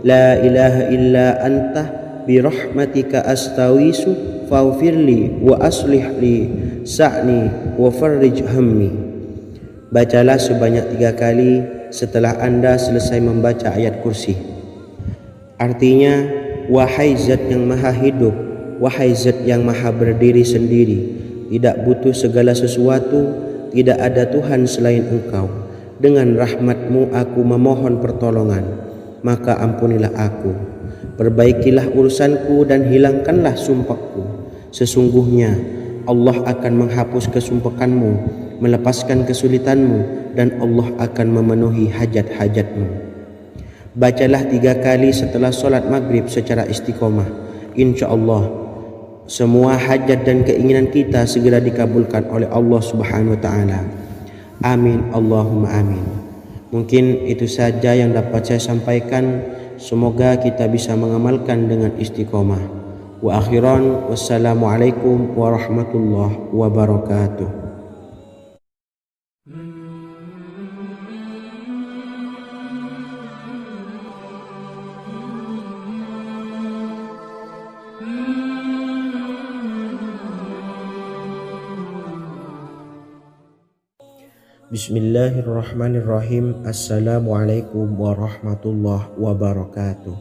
la ilaha illa anta birahmatika astawisu faghfirli wa aslih li sa'ni wa farrij hammi. Bacalah sebanyak 3 kali setelah Anda selesai membaca ayat kursi. Artinya, wahai zat yang maha hidup, wahai zat yang maha berdiri sendiri, tidak butuh segala sesuatu, tidak ada Tuhan selain Engkau. Dengan rahmat-Mu aku memohon pertolongan, maka ampunilah aku. Perbaikilah urusanku dan hilangkanlah sumpahku. Sesungguhnya Allah akan menghapus kesumpahanmu, melepaskan kesulitanmu, dan Allah akan memenuhi hajat-hajatmu. Bacalah 3 kali setelah solat maghrib secara istiqomah. Insya Allah semua hajat dan keinginan kita segera dikabulkan oleh Allah Subhanahu wa Ta'ala. Amin Allahumma amin. Mungkin itu saja yang dapat saya sampaikan. Semoga kita bisa mengamalkan dengan istiqomah. Wa akhiran, wassalamualaikum warahmatullahi wabarakatuh. Bismillahirrahmanirrahim. Assalamualaikum warahmatullahi wabarakatuh.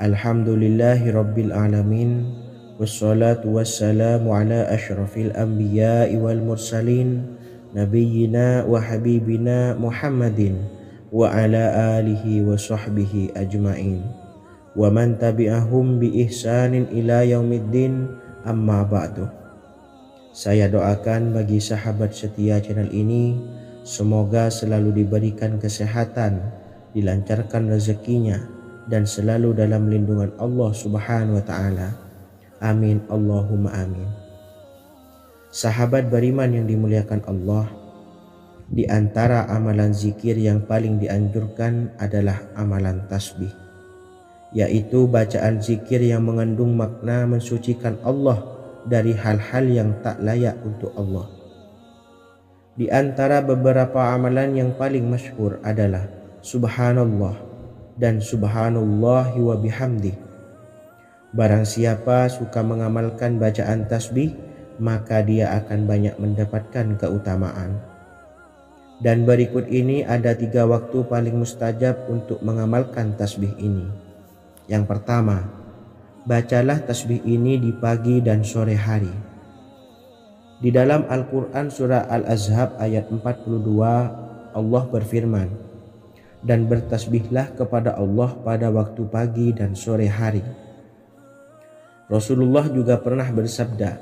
Alhamdulillahi rabbil alamin. Wassalatu wassalamu ala ashrafil anbiya'i wal mursalin, nabiyyina wa habibina Muhammadin wa ala alihi wa sahbihi ajma'in, wa man tabi'ahum bi ihsanin ila yaumiddin, amma ba'du. Saya doakan bagi sahabat setia channel ini, semoga selalu diberikan kesehatan, dilancarkan rezekinya, dan selalu dalam lindungan Allah Subhanahu wa Ta'ala. Amin Allahumma amin. Sahabat beriman yang dimuliakan Allah, di antara amalan zikir yang paling dianjurkan adalah amalan tasbih, yaitu bacaan zikir yang mengandung makna mensucikan Allah dari hal-hal yang tak layak untuk Allah. Di antara beberapa amalan yang paling masyhur adalah Subhanallah dan Subhanallahi wa bihamdih. Barang siapa suka mengamalkan bacaan tasbih, maka dia akan banyak mendapatkan keutamaan. Dan berikut ini ada 3 waktu paling mustajab untuk mengamalkan tasbih ini. Yang pertama, bacalah tasbih ini di pagi dan sore hari. Di dalam Al-Quran surah Al-Ahzab ayat 42, Allah berfirman, dan bertasbihlah kepada Allah pada waktu pagi dan sore hari. Rasulullah juga pernah bersabda,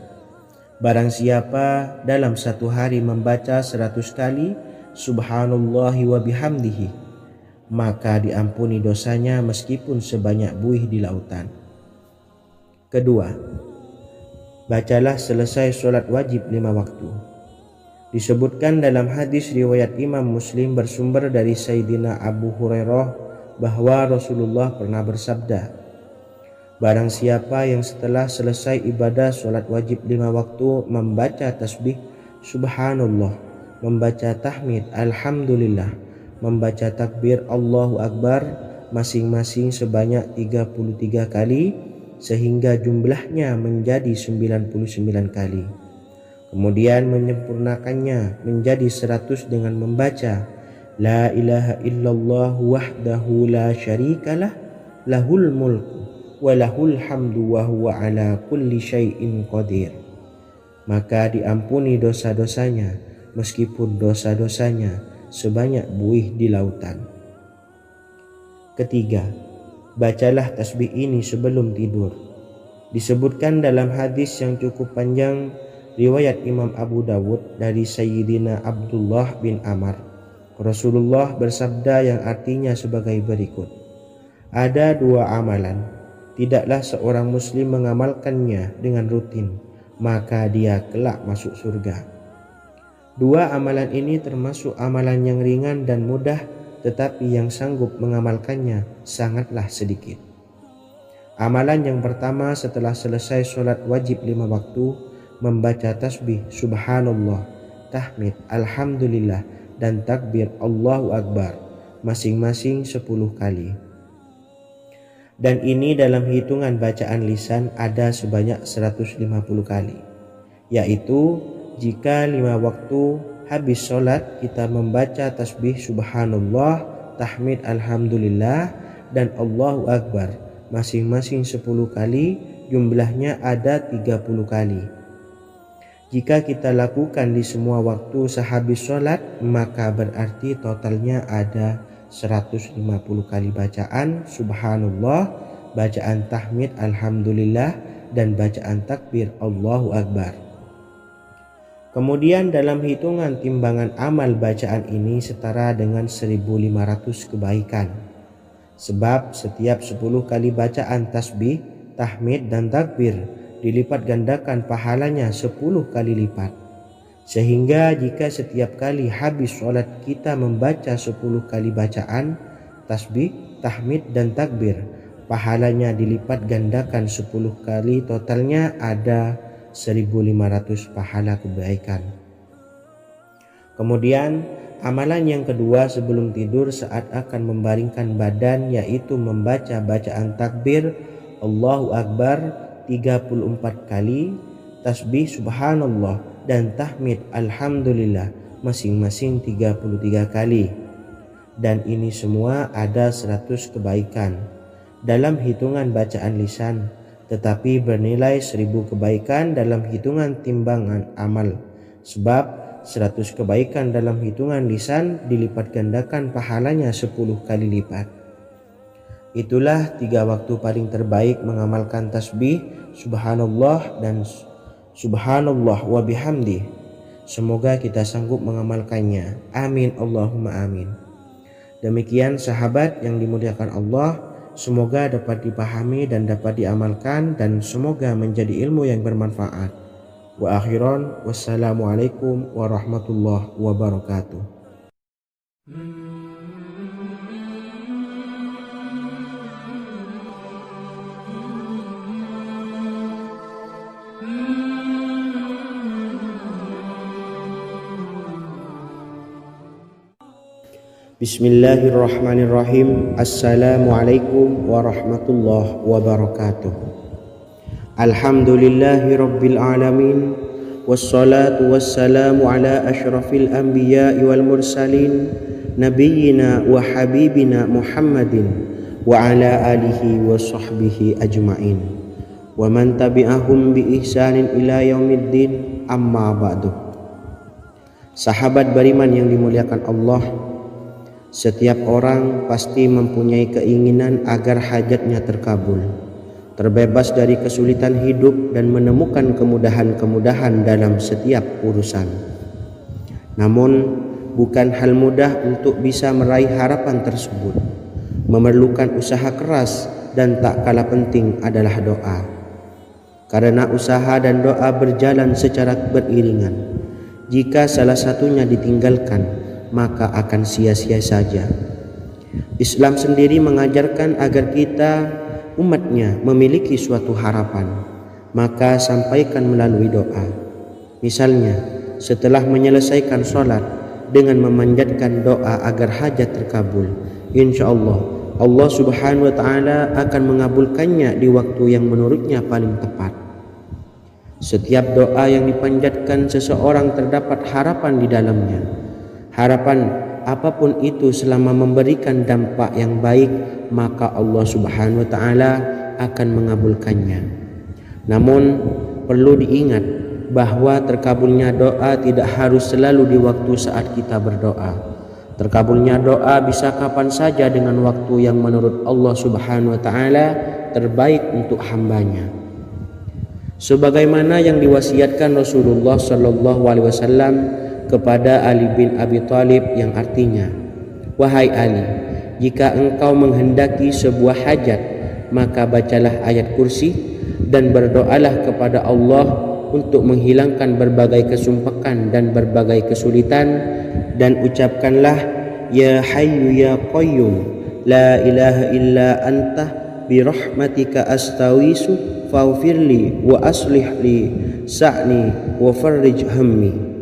barang siapa dalam satu hari membaca 100 kali Subhanallahi wa bihamdihi, maka diampuni dosanya meskipun sebanyak buih di lautan. Kedua, bacalah selesai sholat wajib 5 waktu. Disebutkan dalam hadis riwayat Imam Muslim bersumber dari Sayyidina Abu Hurairah bahwa Rasulullah pernah bersabda, barang siapa yang setelah selesai ibadah sholat wajib 5 waktu membaca tasbih Subhanallah, membaca tahmid Alhamdulillah, membaca takbir Allahu Akbar masing-masing sebanyak 33 kali, sehingga jumlahnya menjadi 99 kali. Kemudian menyempurnakannya menjadi 100 dengan membaca La ilaha illallah wahdahu la syarikalah, lahul mulku wa lahul hamdu wa huwa ala kulli syai'in qadir. Maka diampuni dosa-dosanya meskipun dosa-dosanya sebanyak buih di lautan. Ketiga, bacalah tasbih ini sebelum tidur. Disebutkan dalam hadis yang cukup panjang riwayat Imam Abu Dawud dari Sayyidina Abdullah bin Amr, Rasulullah bersabda yang artinya sebagai berikut, ada 2 amalan, tidaklah seorang muslim mengamalkannya dengan rutin, maka dia kelak masuk surga. 2 amalan ini termasuk amalan yang ringan dan mudah, tetapi yang sanggup mengamalkannya sangatlah sedikit. Amalan yang pertama setelah selesai sholat wajib 5 waktu, membaca tasbih Subhanallah, tahmid Alhamdulillah, dan takbir Allahu Akbar masing-masing 10 kali. Dan ini dalam hitungan bacaan lisan ada sebanyak 150 kali, yaitu jika 5 waktu habis sholat kita membaca tasbih subhanallah, tahmid alhamdulillah, dan Allahu Akbar masing-masing 10 kali, jumlahnya ada 30 kali. Jika kita lakukan di semua waktu sehabis sholat, maka berarti totalnya ada 150 kali bacaan subhanallah, bacaan tahmid alhamdulillah, dan bacaan takbir Allahu Akbar. Kemudian dalam hitungan timbangan amal bacaan ini setara dengan 1500 kebaikan. Sebab setiap 10 kali bacaan tasbih, tahmid, dan takbir dilipat gandakan pahalanya 10 kali lipat. Sehingga jika setiap kali habis sholat kita membaca 10 kali bacaan tasbih, tahmid, dan takbir, pahalanya dilipat gandakan 10 kali, totalnya ada 1500 pahala kebaikan. Kemudian amalan yang kedua sebelum tidur saat akan membaringkan badan, yaitu membaca bacaan takbir Allahu Akbar 34 kali, tasbih subhanallah, dan tahmid alhamdulillah masing-masing 33 kali. Dan ini semua ada 100 kebaikan dalam hitungan bacaan lisan, tetapi bernilai 1000 kebaikan dalam hitungan timbangan amal. Sebab 100 kebaikan dalam hitungan lisan dilipat gandakan pahalanya 10 kali lipat. Itulah 3 waktu paling terbaik mengamalkan tasbih subhanallah dan subhanallah wa bihamdi. Semoga kita sanggup mengamalkannya. Amin Allahumma amin. Demikian sahabat yang dimuliakan Allah, semoga dapat dipahami dan dapat diamalkan, dan semoga menjadi ilmu yang bermanfaat. Wa akhiran, wassalamualaikum warahmatullahi wabarakatuh. Bismillahirrahmanirrahim. Assalamualaikum warahmatullahi wabarakatuh. Alhamdulillahi rabbil alamin, wassalatu wassalamu ala asyrafil anbiya'i wal mursalin, nabiyyina wa habibina Muhammadin wa ala alihi wa sahbihi ajma'in, wa man tabi'ahum bi ihsanin ila yaumiddin, amma ba'du. Sahabat beriman yang dimuliakan Allah, setiap orang pasti mempunyai keinginan agar hajatnya terkabul, terbebas dari kesulitan hidup, dan menemukan kemudahan-kemudahan dalam setiap urusan. Namun, bukan hal mudah untuk bisa meraih harapan tersebut. Memerlukan usaha keras, dan tak kalah penting adalah doa. Karena usaha dan doa berjalan secara beriringan. Jika salah satunya ditinggalkan, maka akan sia-sia saja. Islam sendiri mengajarkan agar kita umatnya memiliki suatu harapan, maka sampaikan melalui doa. Misalnya, setelah menyelesaikan sholat dengan memanjatkan doa agar hajat terkabul, insya Allah subhanahu wa ta'ala akan mengabulkannya di waktu yang menurutnya paling tepat. Setiap doa yang dipanjatkan seseorang terdapat harapan di dalamnya. Harapan apapun itu selama memberikan dampak yang baik, maka Allah subhanahu wa ta'ala akan mengabulkannya. Namun perlu diingat bahwa terkabulnya doa tidak harus selalu di waktu saat kita berdoa. Terkabulnya doa bisa kapan saja dengan waktu yang menurut Allah subhanahu wa ta'ala terbaik untuk hambanya. Sebagaimana yang diwasiatkan Rasulullah sallallahu alaihi wasallam kepada Ali bin Abi Thalib, yang artinya, wahai Ali, jika engkau menghendaki sebuah hajat, maka bacalah ayat kursi dan berdoalah kepada Allah untuk menghilangkan berbagai kesumpakan dan berbagai kesulitan, dan ucapkanlah, ya hayyu ya qayyum la ilaha illa anta birahmatika astawisu faghfirli wa aslih li sa'ni wa farrij hammi.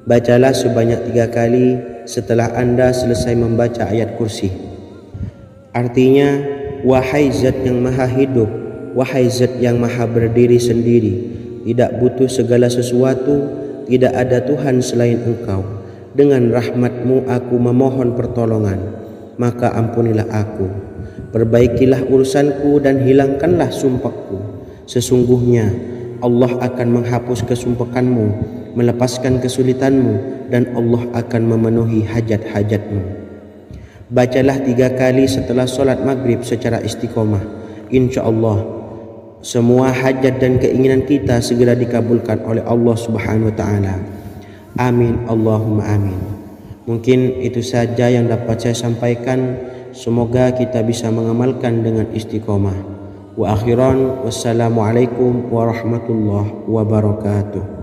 Bacalah sebanyak 3 kali setelah Anda selesai membaca ayat kursi. Artinya, wahai zat yang maha hidup, wahai zat yang maha berdiri sendiri, tidak butuh segala sesuatu, tidak ada Tuhan selain Engkau. Dengan rahmat-Mu aku memohon pertolongan, maka ampunilah aku. Perbaikilah urusanku dan hilangkanlah sumpahku. Sesungguhnya Allah akan menghapus kesumpahanmu, melepaskan kesulitanmu, dan Allah akan memenuhi hajat-hajatmu. Bacalah 3 kali setelah solat maghrib secara istiqomah. Insya Allah semua hajat dan keinginan kita segera dikabulkan oleh Allah Subhanahu wa Ta'ala. Amin Allahumma amin. Mungkin itu saja yang dapat saya sampaikan. Semoga kita bisa mengamalkan dengan istiqomah. Wa akhiran, wassalamualaikum warahmatullahi wabarakatuh.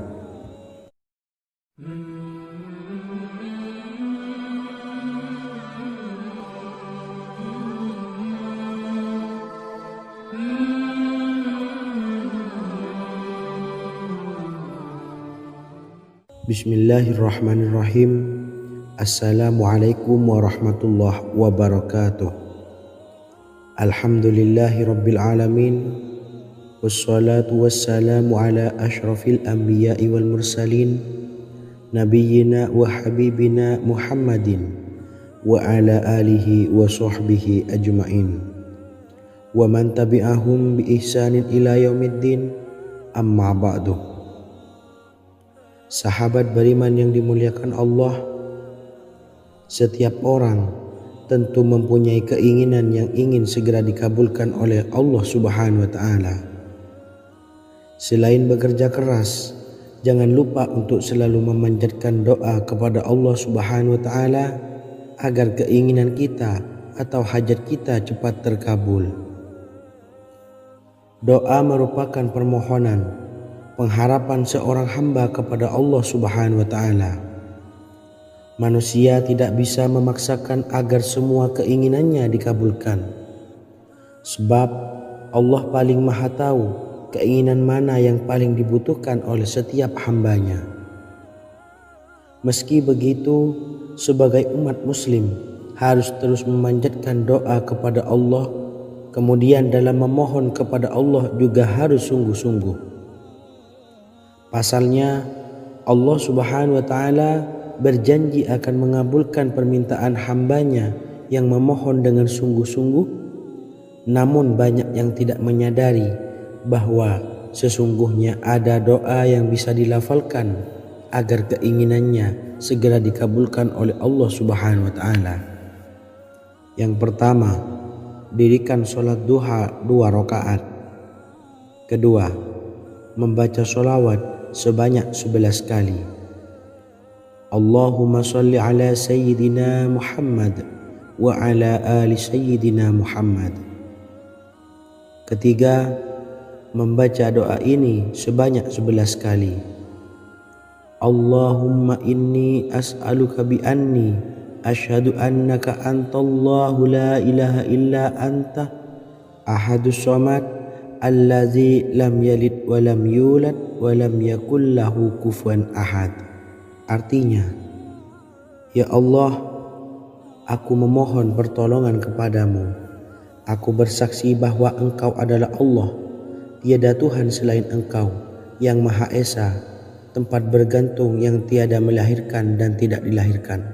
Bismillahirrahmanirrahim. Assalamualaikum warahmatullahi wabarakatuh. Alhamdulillahi rabbil alamin. Wassalatu wassalamu ala ashrafil anbiya'i wal mursalin, nabiyyina wa habibina Muhammadin wa ala alihi wa sahbihi ajma'in wa man tabi'ahum bi ihsanin ila yaumiddin, amma ba'du. Sahabat beriman yang dimuliakan Allah, setiap orang tentu mempunyai keinginan yang ingin segera dikabulkan oleh Allah Subhanahu wa Ta'ala. Selain bekerja keras, jangan lupa untuk selalu memanjatkan doa kepada Allah Subhanahu wa Ta'ala agar keinginan kita atau hajat kita cepat terkabul. Doa merupakan permohonan, pengharapan seorang hamba kepada Allah Subhanahu wa Ta'ala. Manusia tidak bisa memaksakan agar semua keinginannya dikabulkan, sebab Allah paling maha tahu keinginan mana yang paling dibutuhkan oleh setiap hambanya. Meski begitu, sebagai umat muslim harus terus memanjatkan doa kepada Allah, kemudian dalam memohon kepada Allah juga harus sungguh-sungguh. Pasalnya Allah Subhanahu wa Ta'ala berjanji akan mengabulkan permintaan hambanya yang memohon dengan sungguh-sungguh. Namun banyak yang tidak menyadari bahwa sesungguhnya ada doa yang bisa dilafalkan agar keinginannya segera dikabulkan oleh Allah Subhanahu wa Ta'ala. Yang pertama, dirikan sholat duha 2 rakaat. Kedua, membaca sholawat sebanyak 11 kali. Allahumma salli ala Sayyidina Muhammad wa ala ali Sayyidina Muhammad. Ketiga, membaca doa ini sebanyak 11 kali. Allahumma inni as'aluka bi anni asyhadu annaka antallahu la ilaha illa anta ahadus samad allazi lam yalid wa lam yulad wa lam yakul lahu kufuwan ahad. Artinya, ya Allah, aku memohon pertolongan kepadamu. Aku bersaksi bahwa Engkau adalah Allah, tiada Tuhan selain Engkau, yang Maha Esa, tempat bergantung yang tiada melahirkan dan tidak dilahirkan,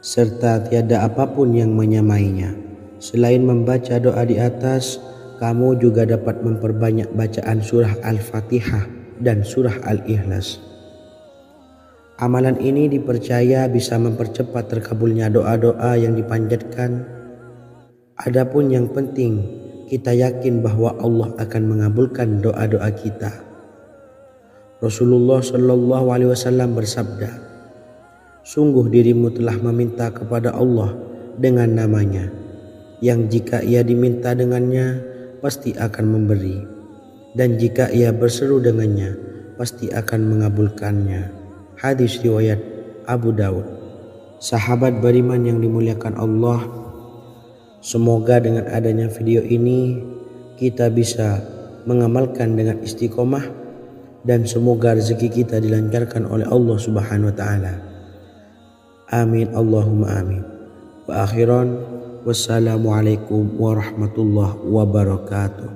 serta tiada apapun yang menyamainya. Selain membaca doa di atas, kamu juga dapat memperbanyak bacaan surah Al-Fatihah dan surah Al-Ikhlas. Amalan ini dipercaya bisa mempercepat terkabulnya doa-doa yang dipanjatkan. Adapun yang penting, kita yakin bahwa Allah akan mengabulkan doa-doa kita. Rasulullah Shallallahu Alaihi Wasallam bersabda, sungguh dirimu telah meminta kepada Allah dengan namanya, yang jika ia diminta dengannya, pasti akan memberi, dan jika ia berseru dengannya, pasti akan mengabulkannya. Hadis riwayat Abu Daud. Sahabat beriman yang dimuliakan Allah, semoga dengan adanya video ini kita bisa mengamalkan dengan istiqomah, dan semoga rezeki kita dilancarkan oleh Allah Subhanahu wa Ta'ala. Amin Allahumma amin. Wa akhiran, Wassalamualaikum warahmatullahi wabarakatuh.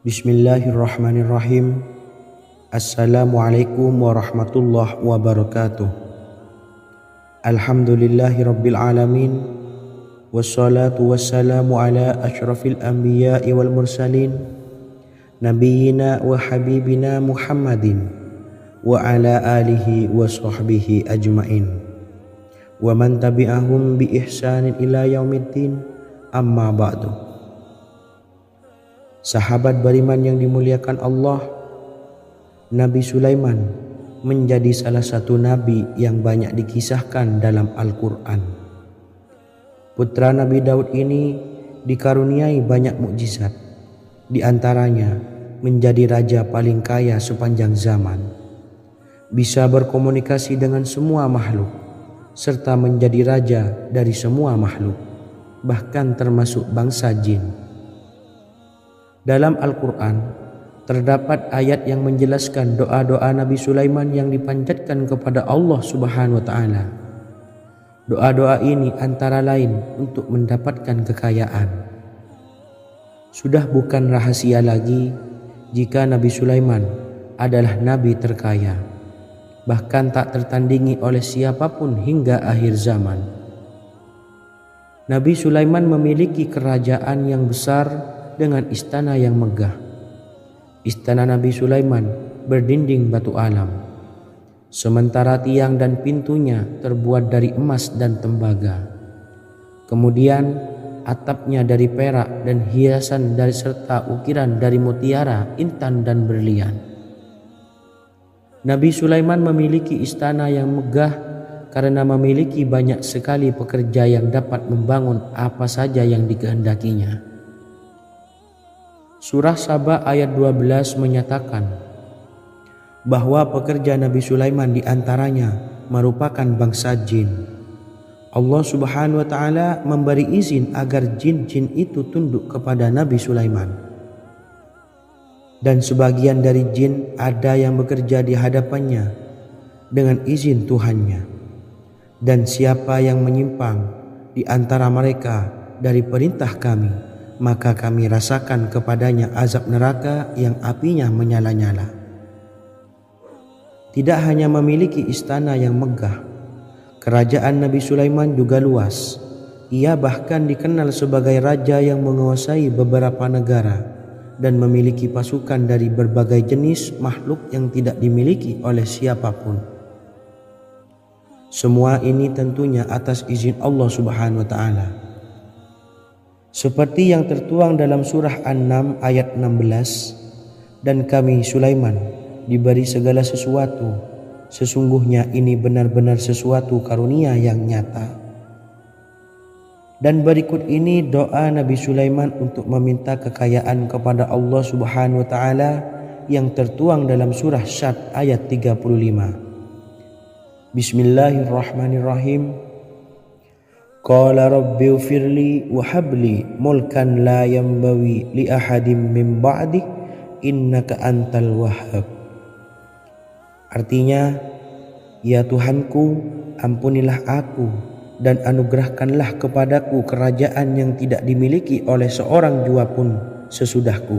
Bismillahirrahmanirrahim. Assalamualaikum warahmatullahi wabarakatuh. Alhamdulillahirabbil alamin. Wassalatu wassalamu ala asyrafil anbiya'i wal mursalin nabiyyina wa habibina Muhammadin wa ala alihi wa sahbihi ajmain wa man tabi'ahum bi ihsanin ila yaumiddin, amma ba'du. Sahabat beriman yang dimuliakan Allah, Nabi Sulaiman menjadi salah satu nabi yang banyak dikisahkan dalam Al-Quran. Putra Nabi Daud ini dikaruniai banyak mukjizat, di antaranya menjadi raja paling kaya sepanjang zaman, bisa berkomunikasi dengan semua makhluk, serta menjadi raja dari semua makhluk, bahkan termasuk bangsa jin. Dalam Al-Quran terdapat ayat yang menjelaskan doa-doa Nabi Sulaiman yang dipanjatkan kepada Allah Subhanahu wa Ta'ala. Doa-doa ini antara lain untuk mendapatkan kekayaan. Sudah bukan rahasia lagi jika Nabi Sulaiman adalah nabi terkaya, bahkan tak tertandingi oleh siapapun hingga akhir zaman. Nabi Sulaiman memiliki kerajaan yang besar dengan istana yang megah. Istana Nabi Sulaiman berdinding batu alam, sementara tiang dan pintunya terbuat dari emas dan tembaga. Kemudian atapnya dari perak dan hiasan dari serta ukiran dari mutiara, intan dan berlian. Nabi Sulaiman memiliki istana yang megah karena memiliki banyak sekali pekerja yang dapat membangun apa saja yang dikehendakinya. Surah Saba ayat 12 menyatakan bahwa pekerja Nabi Sulaiman diantaranya merupakan bangsa jin. Allah Subhanahu wa Ta'ala memberi izin agar jin-jin itu tunduk kepada Nabi Sulaiman. Dan sebagian dari jin ada yang bekerja di hadapannya dengan izin Tuhannya. Dan siapa yang menyimpang di antara mereka dari perintah kami, maka kami rasakan kepadanya azab neraka yang apinya menyala-nyala. Tidak hanya memiliki istana yang megah, kerajaan Nabi Sulaiman juga luas. Ia bahkan dikenal sebagai raja yang menguasai beberapa negara dan memiliki pasukan dari berbagai jenis makhluk yang tidak dimiliki oleh siapapun. Semua ini tentunya atas izin Allah Subhanahu wa Ta'ala. Seperti yang tertuang dalam surah An-Naml ayat 16, dan kami Sulaiman diberi segala sesuatu, sesungguhnya ini benar-benar sesuatu karunia yang nyata. Dan berikut ini doa Nabi Sulaiman untuk meminta kekayaan kepada Allah Subhanahu wa Ta'ala yang tertuang dalam surah Syad ayat 35. Bismillahirrahmanirrahim. Qala rabbi ufirli wa habli mulkan la yanbawi li ahadim min ba'di innaka antal wahhab. Artinya, ya Tuhanku, ampunilah aku dan anugerahkanlah kepadaku kerajaan yang tidak dimiliki oleh seorang jua pun sesudahku.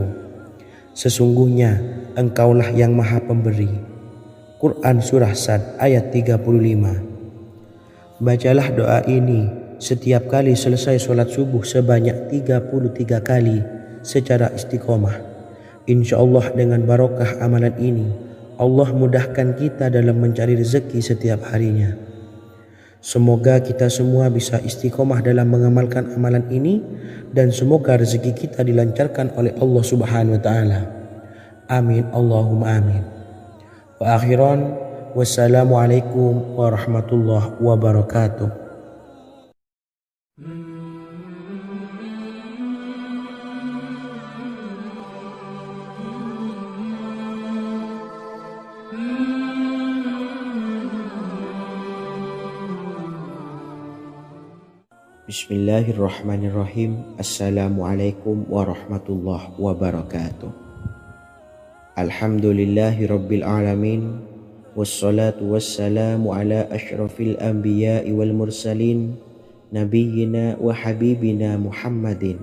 Sesungguhnya Engkaulah yang Maha Pemberi. Quran Surah Sad ayat 35. Bacalah doa ini setiap kali selesai sholat subuh sebanyak 33 kali secara istiqomah. Insya Allah dengan barokah amalan ini, Allah mudahkan kita dalam mencari rezeki setiap harinya. Semoga kita semua bisa istiqomah dalam mengamalkan amalan ini, dan semoga rezeki kita dilancarkan oleh Allah Subhanahu wa Ta'ala. Amin Allahumma amin. Wa akhiran, wassalamualaikum warahmatullahi wabarakatuh. Bismillahirrahmanirrahim. Assalamualaikum warahmatullahi wabarakatuh. Alhamdulillahi rabbil alamin. Wassalatu wassalamu ala ashrafil anbiya'i wal mursalin, nabiyyina wa habibina Muhammadin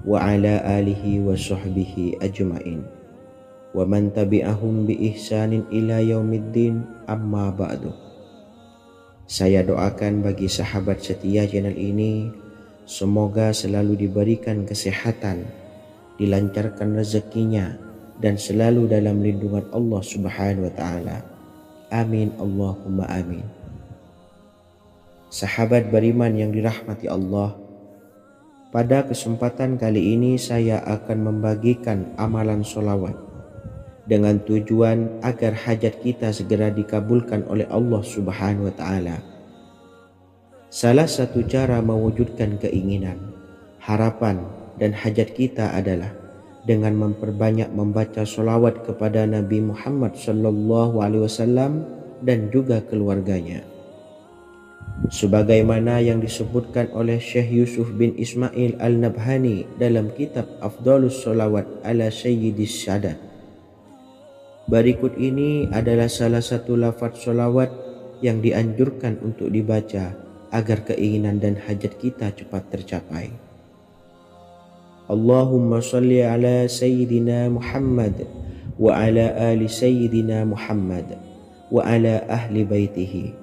wa ala alihi wa sahbihi ajma'in wa man tabi'ahum bi ihsanin ila yaumiddin, amma ba'du. Saya doakan bagi sahabat setia channel ini, semoga selalu diberikan kesehatan, dilancarkan rezekinya, dan selalu dalam lindungan Allah Subhanahu wa Ta'ala. Amin Allahumma amin. Sahabat beriman yang dirahmati Allah, pada kesempatan kali ini saya akan membagikan amalan sholawat dengan tujuan agar hajat kita segera dikabulkan oleh Allah Subhanahu wa Ta'ala. Salah satu cara mewujudkan keinginan, harapan, dan hajat kita adalah dengan memperbanyak membaca sholawat kepada Nabi Muhammad SAW dan juga keluarganya. Sebagaimana yang disebutkan oleh Syekh Yusuf bin Ismail Al-Nabhani dalam kitab Afdhalus Sholawat ala Sayyidis Sadat. Berikut ini adalah salah satu lafaz sholawat yang dianjurkan untuk dibaca agar keinginan dan hajat kita cepat tercapai. Allahumma salli ala Sayyidina Muhammad wa ala ali Sayyidina Muhammad wa ala ahli baitihi.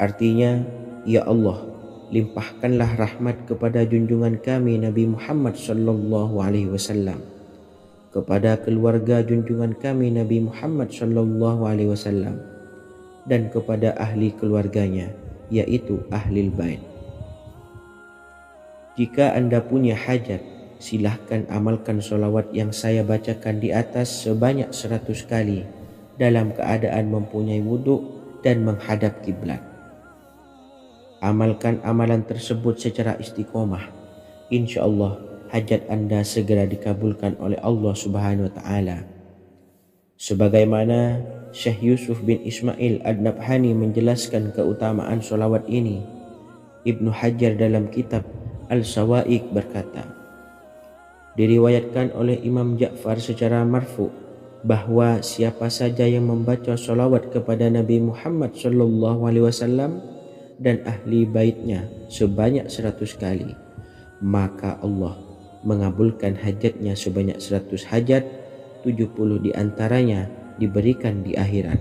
Artinya, ya Allah, limpahkanlah rahmat kepada junjungan kami Nabi Muhammad sallallahu alaihi wasallam, kepada keluarga junjungan kami Nabi Muhammad sallallahu alaihi wasallam, dan kepada ahli keluarganya, yaitu ahlil bait. Jika Anda punya hajat, silahkan amalkan sholawat yang saya bacakan di atas sebanyak 100 kali dalam keadaan mempunyai wudhu dan menghadap kiblat. Amalkan amalan tersebut secara istiqomah. Insya Allah hajat Anda segera dikabulkan oleh Allah Subhanahu wa Ta'ala. Sebagaimana Syekh Yusuf bin Ismail Ad-Nabhani menjelaskan keutamaan sholawat ini, Ibnu Hajar dalam kitab Al-Sawa'iq berkata, diriwayatkan oleh Imam Ja'far secara marfu bahwa siapa saja yang membaca sholawat kepada Nabi Muhammad SAW dan ahli baitnya sebanyak 100 kali, maka Allah mengabulkan hajatnya sebanyak 100 hajat, 70 diantaranya diberikan di akhirat.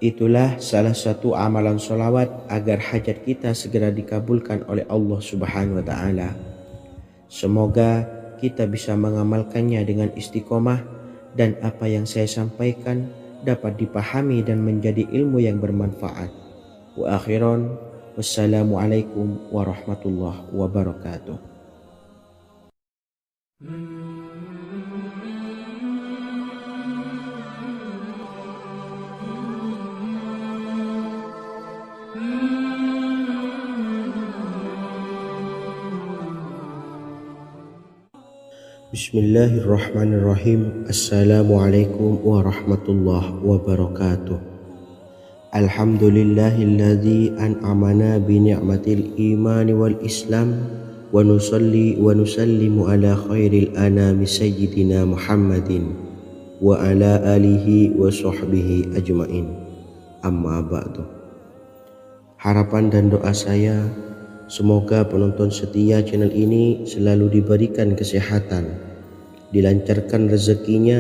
Itulah salah satu amalan sholawat agar hajat kita segera dikabulkan oleh Allah Subhanahu wa Ta'ala. Semoga kita bisa mengamalkannya dengan istiqomah dan apa yang saya sampaikan dapat dipahami dan menjadi ilmu yang bermanfaat. Wa akhiran, wassalamualaikum warahmatullahi wabarakatuh. Bismillahirrahmanirrahim. Assalamualaikum warahmatullahi wabarakatuh. Alhamdulillahilladzi an'amana bi ni'matil imani wal islam wa nusalli wa nusallimu ala khairil anami sayyidina Muhammadin wa ala alihi wa sahbihi ajma'in, amma ba'du. Harapan dan doa saya, semoga penonton setia channel ini selalu diberikan kesehatan, dilancarkan rezekinya,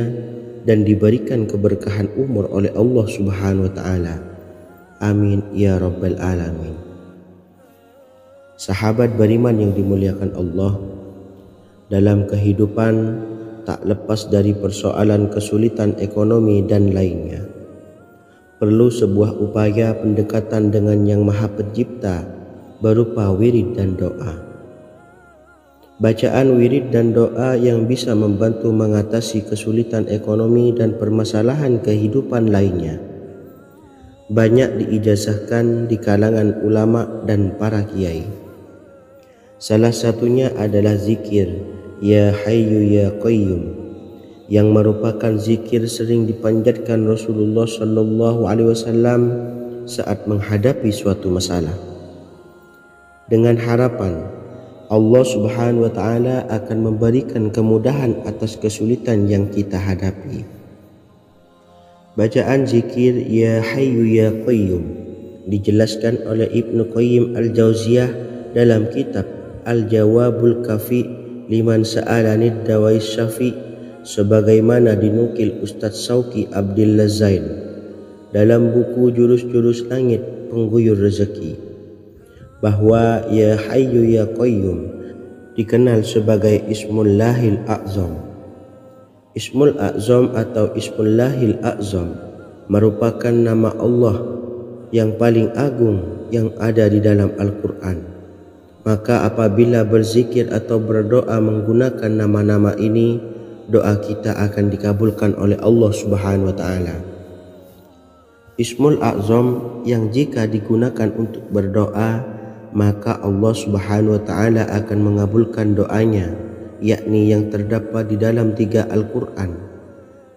dan diberikan keberkahan umur oleh Allah Subhanahu wa Ta'ala. Amin ya rabbal alamin. Sahabat beriman yang dimuliakan Allah, dalam kehidupan tak lepas dari persoalan kesulitan ekonomi dan lainnya. Perlu sebuah upaya pendekatan dengan Yang Maha Pencipta berupa wirid dan doa. Bacaan wirid dan doa yang bisa membantu mengatasi kesulitan ekonomi dan permasalahan kehidupan lainnya banyak diijazahkan di kalangan ulama dan para kiai. Salah satunya adalah zikir Ya Hayyu Ya Qayyum, yang merupakan zikir sering dipanjatkan Rasulullah SAW saat menghadapi suatu masalah. dengan harapan Allah Subhanahu wa taala akan memberikan kemudahan atas kesulitan yang kita hadapi. Bacaan zikir Ya Hayyu Ya Qayyum dijelaskan oleh Ibnu Qayyim Al-Jauziyah dalam kitab Al-Jawabul Kafi liman sa'alanid dawais syafi, sebagaimana dinukil Ustadz Sauki Abdillah Zain dalam buku Jurus-Jurus Langit Pengguyur Rezeki, bahwa Ya Hayyu Ya Qayyum dikenal sebagai Ismullahil A'zam. Ismul A'zam atau Ismullahil A'zam merupakan nama Allah yang paling agung yang ada di dalam Al-Quran. Maka apabila berzikir atau berdoa menggunakan nama-nama ini, doa kita akan dikabulkan oleh Allah Subhanahu wa taala. Ismul A'zam yang jika digunakan untuk berdoa, maka Allah Subhanahu wa taala akan mengabulkan doanya, yakni yang terdapat di dalam 3 Al-Quran,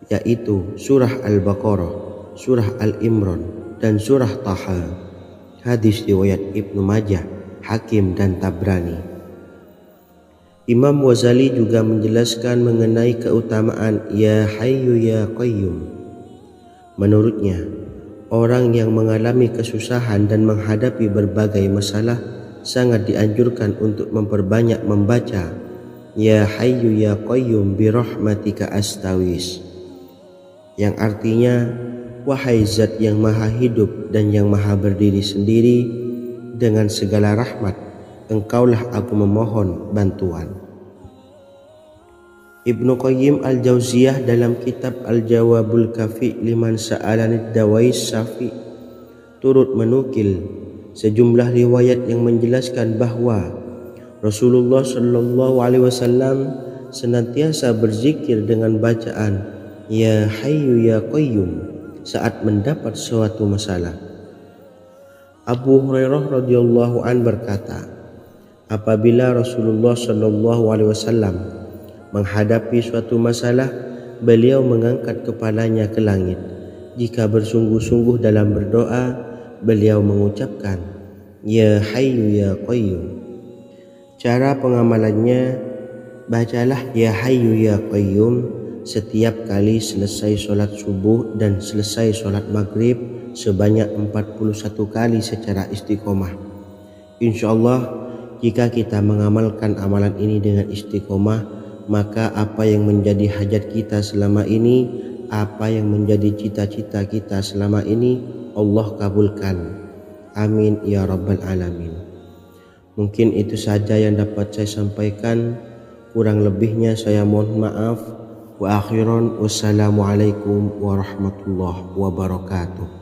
yaitu surah Al-Baqarah, surah Al-Imran, dan surah Taha. Hadis riwayat Ibnu Majah, Hakim, dan Tabrani. Imam Ghazali juga menjelaskan mengenai keutamaan Ya Hayyu Ya Qayyum. Menurutnya, orang yang mengalami kesusahan dan menghadapi berbagai masalah sangat dianjurkan untuk memperbanyak membaca Ya Hayyu Ya Qayyum bi rahmatika astawis, yang artinya wahai zat yang maha hidup dan yang maha berdiri sendiri, dengan segala rahmat engkaulah aku memohon bantuan. Ibnu Qayyim Al-Jauziyah dalam kitab Al-Jawabul Kafi liman sa'alanid dawais syafi turut menukil sejumlah riwayat yang menjelaskan bahwa Rasulullah Shallallahu Alaihi Wasallam senantiasa berzikir dengan bacaan Ya Hayyu Ya Qayyum saat mendapat suatu masalah. Abu Hurairah radhiyallahu an berkata, apabila Rasulullah Shallallahu Alaihi Wasallam menghadapi suatu masalah, beliau mengangkat kepalanya ke langit. Jika bersungguh-sungguh dalam berdoa, beliau mengucapkan Ya Hayyu Ya Qayyum. Cara pengamalannya, bacalah Ya Hayyu Ya Qayyum setiap kali selesai sholat subuh dan selesai sholat maghrib sebanyak 41 kali secara istiqomah. Insyaallah, jika kita mengamalkan amalan ini dengan istiqomah, maka apa yang menjadi hajat kita selama ini, apa yang menjadi cita-cita kita selama ini, Allah kabulkan. Amin ya rabbal alamin. Mungkin itu saja yang dapat saya sampaikan. Kurang lebihnya saya mohon maaf. Wa akhiran, wassalamualaikum warahmatullahi wabarakatuh.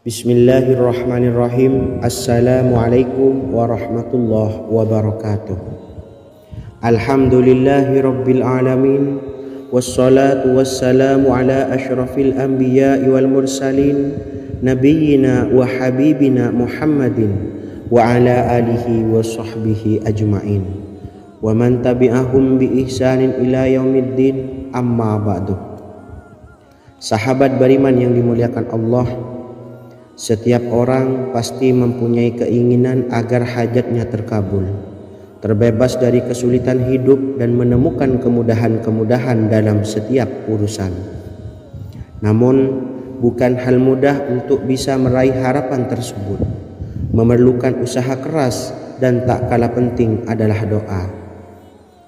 Bismillahirrahmanirrahim. Assalamualaikum warahmatullahi wabarakatuh. Alhamdulillahi rabbil alamin, wassalatu wassalamu ala asyrafil anbiya'i wal mursalin, nabiyyina wa habibina Muhammadin wa ala alihi wa sahbihi ajma'in, wa man tabi'ahum bi ihsanin ila yaumiddin, amma ba'du. Sahabat beriman yang dimuliakan Allah, setiap orang pasti mempunyai keinginan agar hajatnya terkabul, terbebas dari kesulitan hidup dan menemukan kemudahan-kemudahan dalam setiap urusan. Namun, bukan hal mudah untuk bisa meraih harapan tersebut. Memerlukan usaha keras dan tak kalah penting adalah doa.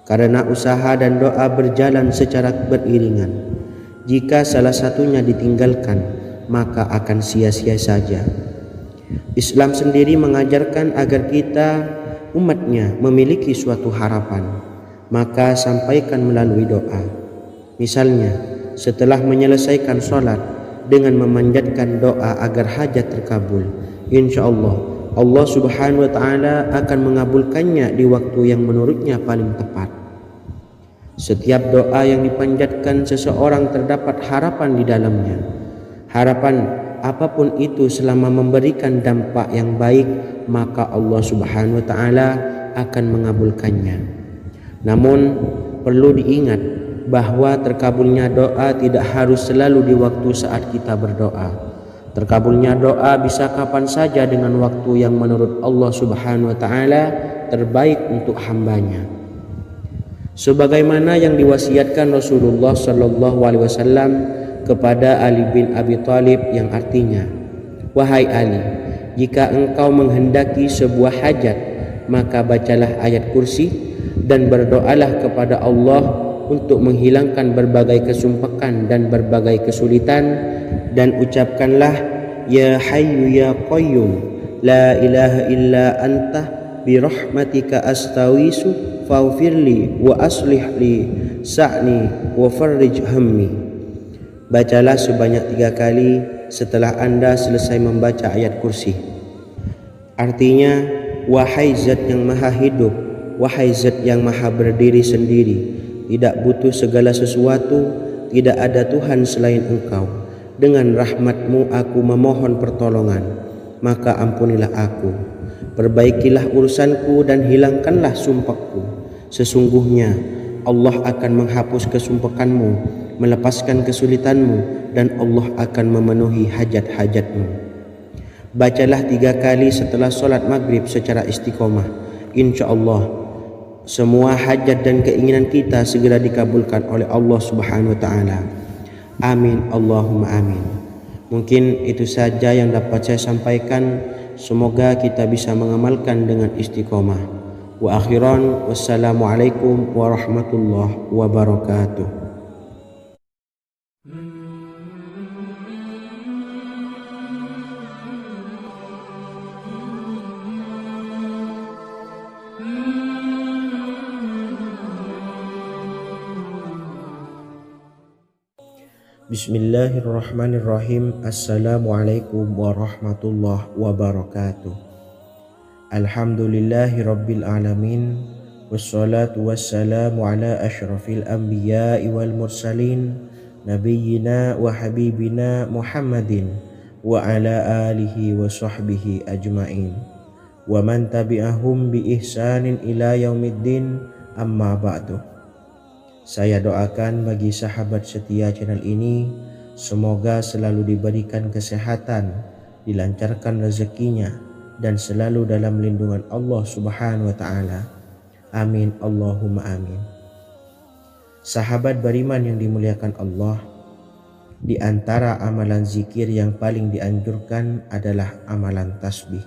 Karena usaha dan doa berjalan secara beriringan. Jika salah satunya ditinggalkan, maka akan sia-sia saja. Islam sendiri mengajarkan agar kita umatnya memiliki suatu harapan, maka sampaikan melalui doa. Misalnya, setelah menyelesaikan sholat dengan memanjatkan doa agar hajat terkabul, insya Allah Allah Subhanahu wa taala akan mengabulkannya di waktu yang menurutnya paling tepat. Setiap doa yang dipanjatkan seseorang terdapat harapan di dalamnya. Harapan apapun itu selama memberikan dampak yang baik, maka Allah Subhanahu wa taala akan mengabulkannya. Namun perlu diingat bahwa terkabulnya doa tidak harus selalu di waktu saat kita berdoa. Terkabulnya doa bisa kapan saja dengan waktu yang menurut Allah Subhanahu wa taala terbaik untuk hambanya. Sebagaimana yang diwasiatkan Rasulullah sallallahu alaihi wasallam kepada Ali bin Abi Thalib, yang artinya, "Wahai Ali, jika engkau menghendaki sebuah hajat, maka bacalah ayat kursi dan berdoalah kepada Allah untuk menghilangkan berbagai kesumpakan dan berbagai kesulitan, dan ucapkanlah, Ya Hayyu Ya Qayyum, La ilaha illa anta birahmatika astawisu faghfirli wa aslih li sa'ni wa farrij hammi." Bacalah sebanyak 3 kali setelah Anda selesai membaca ayat kursi. Artinya, wahai zat yang maha hidup, wahai zat yang maha berdiri sendiri, tidak butuh segala sesuatu, tidak ada Tuhan selain Engkau. Dengan rahmat-Mu aku memohon pertolongan, maka ampunilah aku. Perbaikilah urusanku dan hilangkanlah sumpahku. Sesungguhnya Allah akan menghapus kesumpahanmu, melepaskan kesulitanmu, dan Allah akan memenuhi hajat-hajatmu. Bacalah 3 kali setelah solat maghrib secara istiqomah. Insya Allah semua hajat dan keinginan kita segera dikabulkan oleh Allah Subhanahu wa taala. Amin Allahumma amin. Mungkin itu saja yang dapat saya sampaikan. Semoga kita bisa mengamalkan dengan istiqomah. Wa akhiran, wassalamualaikum warahmatullahi wabarakatuh. Bismillahirrahmanirrahim. Assalamualaikum warahmatullahi wabarakatuh. Alhamdulillahi rabbil alamin, wassalatu wassalamu ala asyrafil anbiya'i wal mursalin, nabiyyina wa habibina Muhammadin wa ala alihi wa sahbihi ajma'in, wa man tabi'ahum bi ihsanin ila yaumiddin, amma ba'du. Saya doakan bagi sahabat setia channel ini, semoga selalu diberikan kesehatan, dilancarkan rezekinya, dan selalu dalam lindungan Allah Subhanahu wa taala. Amin Allahumma amin. Sahabat beriman yang dimuliakan Allah, di antara amalan zikir yang paling dianjurkan adalah amalan tasbih,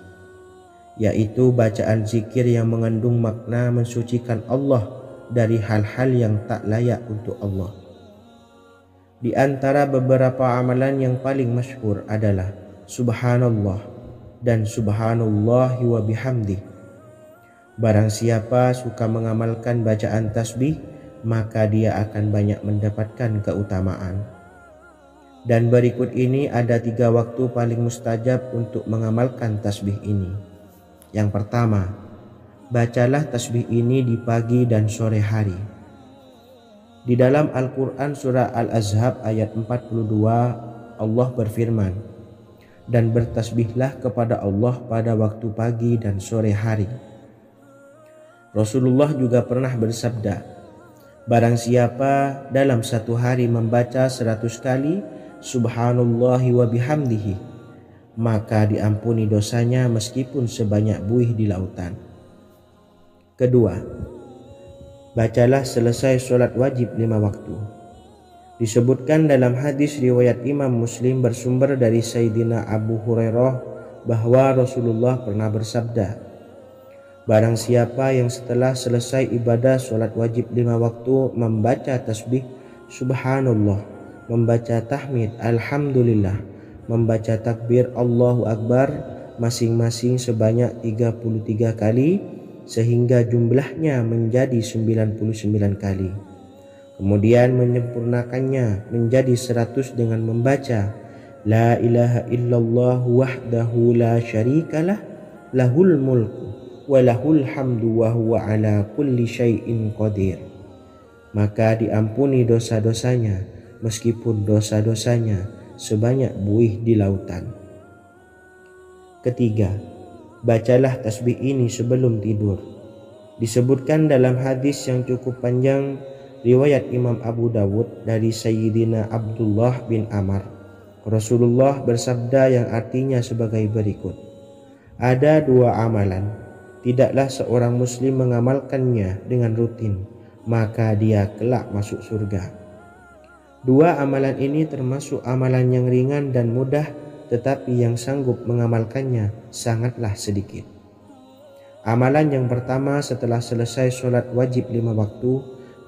yaitu bacaan zikir yang mengandung makna mensucikan Allah dari hal-hal yang tak layak untuk Allah. Di antara beberapa amalan yang paling masyhur adalah Subhanallah dan Subhanallahi wa bihamdih. Barang siapa suka mengamalkan bacaan tasbih, maka dia akan banyak mendapatkan keutamaan. Dan berikut ini ada 3 waktu paling mustajab untuk mengamalkan tasbih ini. Yang pertama, bacalah tasbih ini di pagi dan sore hari. Di dalam Al-Quran surah Al-Ahzab ayat 42, Allah berfirman, "Dan bertasbihlah kepada Allah pada waktu pagi dan sore hari." Rasulullah juga pernah bersabda, "Barang siapa dalam satu hari membaca 100 kali Subhanallahi wa bihamdihi, maka diampuni dosanya meskipun sebanyak buih di lautan." Kedua, bacalah selesai sholat wajib 5 waktu. Disebutkan dalam hadis riwayat Imam Muslim bersumber dari Sayyidina Abu Hurairah bahwa Rasulullah pernah bersabda, "Barang siapa yang setelah selesai ibadah sholat wajib 5 waktu membaca tasbih Subhanallah, membaca tahmid Alhamdulillah, membaca takbir Allahu Akbar masing-masing sebanyak 33 kali, sehingga jumlahnya menjadi 99 kali. Kemudian menyempurnakannya menjadi 100 dengan membaca La ilaha illallah wahdahu la syarikalah, lahul mulku wa lahul hamdu wa huwa ala kulli syai'in qadir. Maka diampuni dosa-dosanya meskipun dosa-dosanya sebanyak buih di lautan. Ketiga, bacalah tasbih ini sebelum tidur. Disebutkan dalam hadis yang cukup panjang riwayat Imam Abu Dawud dari Sayyidina Abdullah bin Amr, Rasulullah bersabda yang artinya sebagai berikut: ada dua amalan, tidaklah seorang muslim mengamalkannya dengan rutin, maka dia kelak masuk surga. Dua amalan ini termasuk amalan yang ringan dan mudah, tetapi yang sanggup mengamalkannya sangatlah sedikit. Amalan yang pertama setelah selesai sholat wajib 5 waktu,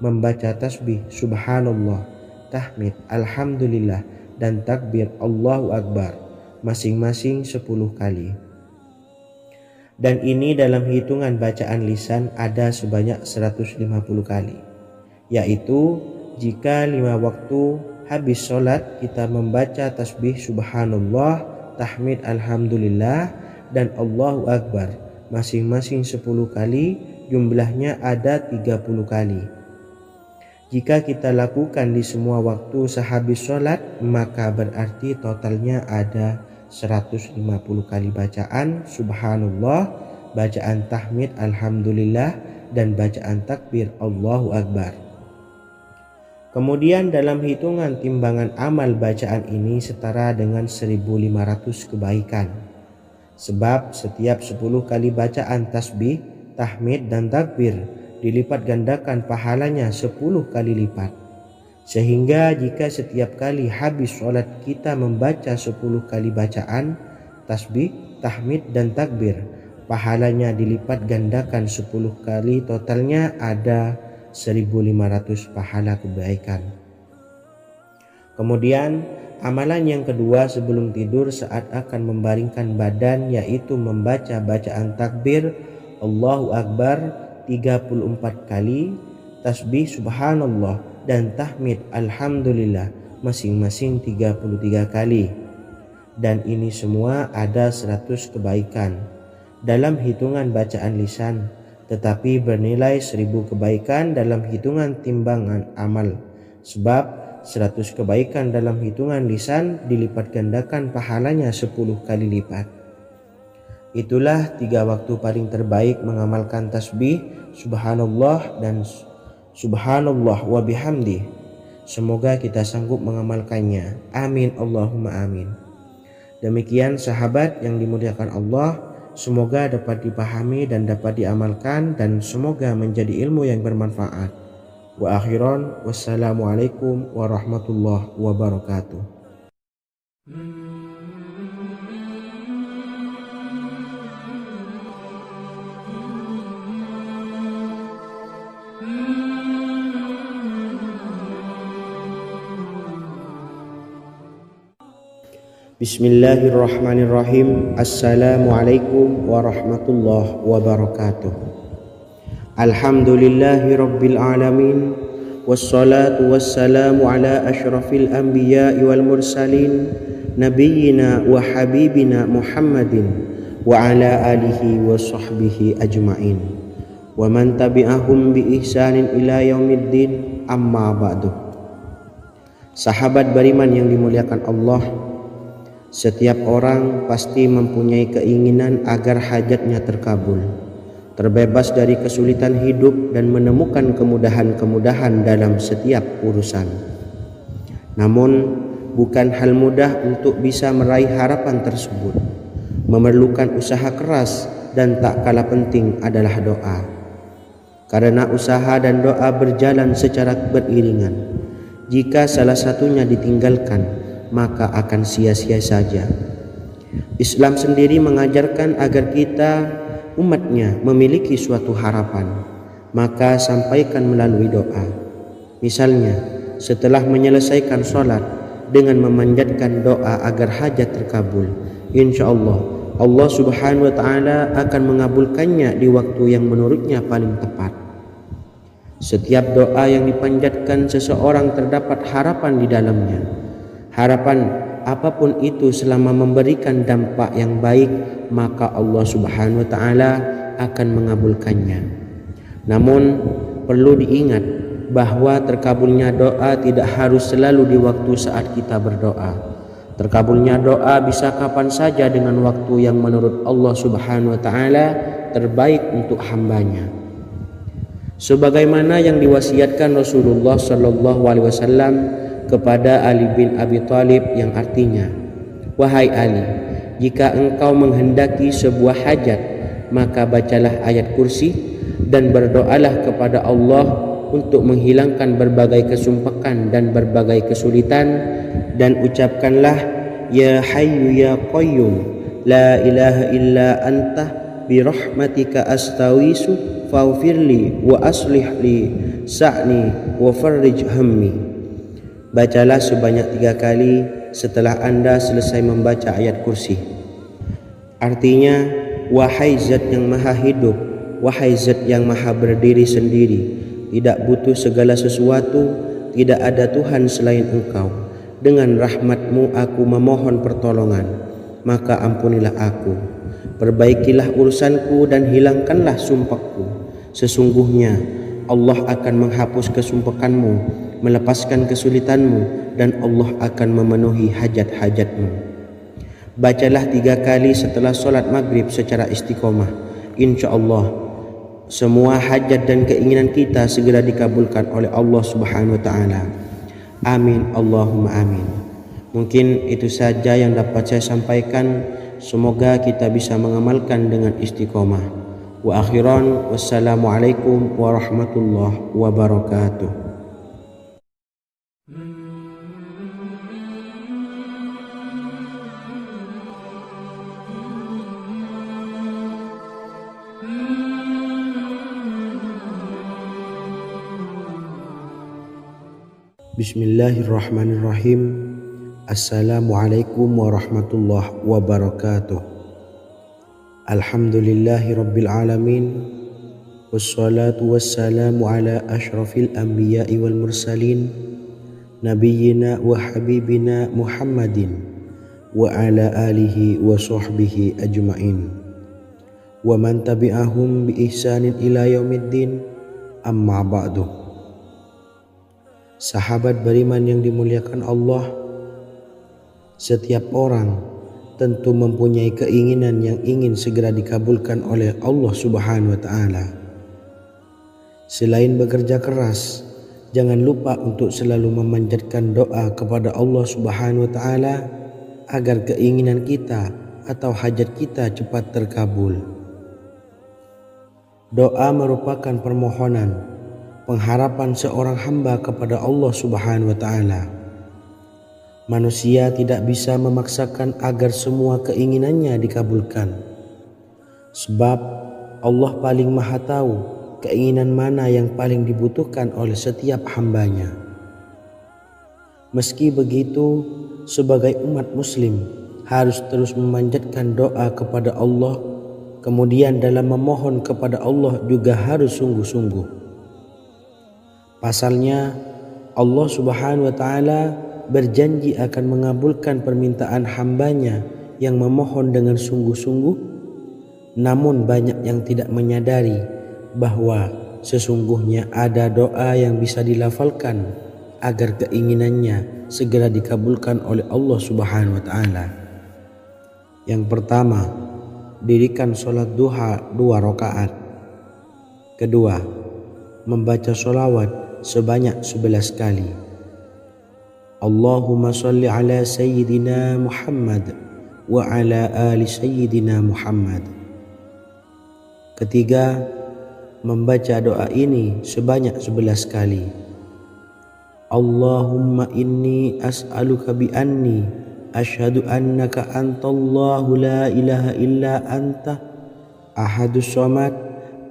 membaca tasbih subhanallah, tahmid, alhamdulillah, dan takbir Allahu Akbar masing-masing 10 kali. Dan ini dalam hitungan bacaan lisan ada sebanyak 150 kali, yaitu jika 5 waktu habis sholat kita membaca tasbih subhanallah, tahmid, alhamdulillah, dan Allahu Akbar masing-masing 10 kali, jumlahnya ada 30 kali. Jika kita lakukan di semua waktu sehabis sholat, maka berarti totalnya ada 150 kali bacaan subhanallah, bacaan tahmid alhamdulillah, dan bacaan takbir Allahu Akbar. Kemudian dalam hitungan timbangan amal bacaan ini setara dengan 1500 kebaikan. Sebab setiap 10 kali bacaan tasbih, tahmid, dan takbir dilipat gandakan pahalanya 10 kali lipat. Sehingga jika setiap kali habis sholat kita membaca 10 kali bacaan tasbih, tahmid, dan takbir, pahalanya dilipat gandakan 10 kali, totalnya ada 1500 pahala kebaikan. Kemudian amalan yang kedua sebelum tidur saat akan membaringkan badan, yaitu membaca bacaan takbir Allahu Akbar 34 kali, tasbih subhanallah, dan tahmid alhamdulillah masing-masing 33 kali. Dan ini semua ada 100 kebaikan dalam hitungan bacaan lisan, tetapi bernilai 1000 kebaikan dalam hitungan timbangan amal. Sebab 100 kebaikan dalam hitungan lisan dilipat gandakan pahalanya 10 kali lipat. Itulah 3 waktu paling terbaik mengamalkan tasbih subhanallah dan subhanallah wa bihamdi. Semoga kita sanggup mengamalkannya. Amin Allahumma amin. Demikian sahabat yang dimuliakan Allah, semoga dapat dipahami dan dapat diamalkan, dan semoga menjadi ilmu yang bermanfaat. Wa akhiran, wassalamualaikum warahmatullahi wabarakatuh. Bismillahirrahmanirrahim. Assalamualaikum warahmatullahi wabarakatuh. Alhamdulillahi rabbil alamin, wassalatu wassalamu ala ashrafil anbiya'i wal mursalin, nabiyyina wa habibina Muhammadin wa ala alihi wa sahbihi ajma'in, wa man tabi'ahum bi ihsanin ila yaumiddin, amma ba'du. Sahabat beriman yang dimuliakan Allah, setiap orang pasti mempunyai keinginan agar hajatnya terkabul, terbebas dari kesulitan hidup, dan menemukan kemudahan-kemudahan dalam setiap urusan. Namun, bukan hal mudah untuk bisa meraih harapan tersebut. Memerlukan usaha keras, dan tak kalah penting adalah doa. Karena usaha dan doa berjalan secara beriringan. Jika salah satunya ditinggalkan, maka akan sia-sia saja. Islam sendiri mengajarkan agar kita umatnya memiliki suatu harapan, maka sampaikan melalui doa. Misalnya, setelah menyelesaikan sholat dengan memanjatkan doa agar hajat terkabul, insya Allah Allah subhanahu wa ta'ala akan mengabulkannya di waktu yang menurutnya paling tepat. Setiap doa yang dipanjatkan seseorang terdapat harapan di dalamnya. Harapan apapun itu selama memberikan dampak yang baik, maka Allah subhanahu wa ta'ala akan mengabulkannya. Namun perlu diingat bahwa terkabulnya doa tidak harus selalu di waktu saat kita berdoa. Terkabulnya doa bisa kapan saja dengan waktu yang menurut Allah Subhanahu wa taala terbaik untuk hambanya. Sebagaimana yang diwasiatkan Rasulullah sallallahu alaihi wasallam kepada Ali bin Abi Thalib, yang artinya, "Wahai Ali, jika engkau menghendaki sebuah hajat, maka bacalah ayat kursi dan berdoalah kepada Allah untuk menghilangkan berbagai kesumpakan dan berbagai kesulitan, dan ucapkanlah, Ya Hayyu Ya Qayyum, La ilaha illa anta birahmatika astawisu faghfirli wa aslih li sa'ni wa farrij hammi." Bacalah sebanyak 3 kali setelah Anda selesai membaca ayat kursi. Artinya, wahai zat yang maha hidup, wahai zat yang maha berdiri sendiri, tidak butuh segala sesuatu, tidak ada Tuhan selain Engkau. Dengan rahmat-Mu aku memohon pertolongan, maka ampunilah aku. Perbaikilah urusanku dan hilangkanlah sumpahku. Sesungguhnya Allah akan menghapus kesumpakanmu, melepaskan kesulitanmu, dan Allah akan memenuhi hajat-hajatmu. Bacalah 3 kali setelah solat maghrib secara istiqomah. Insya Allah semua hajat dan keinginan kita segera dikabulkan oleh Allah Subhanahu wa taala. Amin Allahumma amin. Mungkin itu saja yang dapat saya sampaikan. Semoga kita bisa mengamalkan dengan istiqomah. Wa akhiran, wassalamualaikum warahmatullahi wabarakatuh. Bismillahirrahmanirrahim. Assalamualaikum warahmatullahi wabarakatuh. Alhamdulillahi rabbil alamin. Wassalatu wassalamu ala ashrafil anbiya'i wal mursalin, nabiyyina wa habibina Muhammadin wa ala alihi wa sahbihi ajma'in wa man tabi'ahum bi ihsanin ila yaumiddin, amma ba'du. Sahabat beriman yang dimuliakan Allah, setiap orang tentu mempunyai keinginan yang ingin segera dikabulkan oleh Allah Subhanahu wa taala. Selain bekerja keras, jangan lupa untuk selalu memanjatkan doa kepada Allah Subhanahu wa taala agar keinginan kita atau hajat kita cepat terkabul. Doa merupakan permohonan, pengharapan seorang hamba kepada Allah Subhanahu wa taala. Manusia tidak bisa memaksakan agar semua keinginannya dikabulkan, sebab Allah paling maha tahu keinginan mana yang paling dibutuhkan oleh setiap hambanya. Meski begitu, sebagai umat muslim harus terus memanjatkan doa kepada Allah, kemudian dalam memohon kepada Allah juga harus sungguh-sungguh. Pasalnya, Allah Subhanahu wa taala berjanji akan mengabulkan permintaan hambanya yang memohon dengan sungguh-sungguh. Namun banyak yang tidak menyadari bahwa sesungguhnya ada doa yang bisa dilafalkan agar keinginannya segera dikabulkan oleh Allah Subhanahu wa taala. Yang pertama, dirikan sholat duha 2 rakaat. Kedua, membaca sholawat sebanyak 11 kali. Allahumma salli ala Sayyidina Muhammad wa ala ali Sayyidina Muhammad. Ketiga, membaca doa ini sebanyak 11 kali. Allahumma inni as'aluka bi anni asyhadu annaka antallahu la ilaha illa anta ahadus samad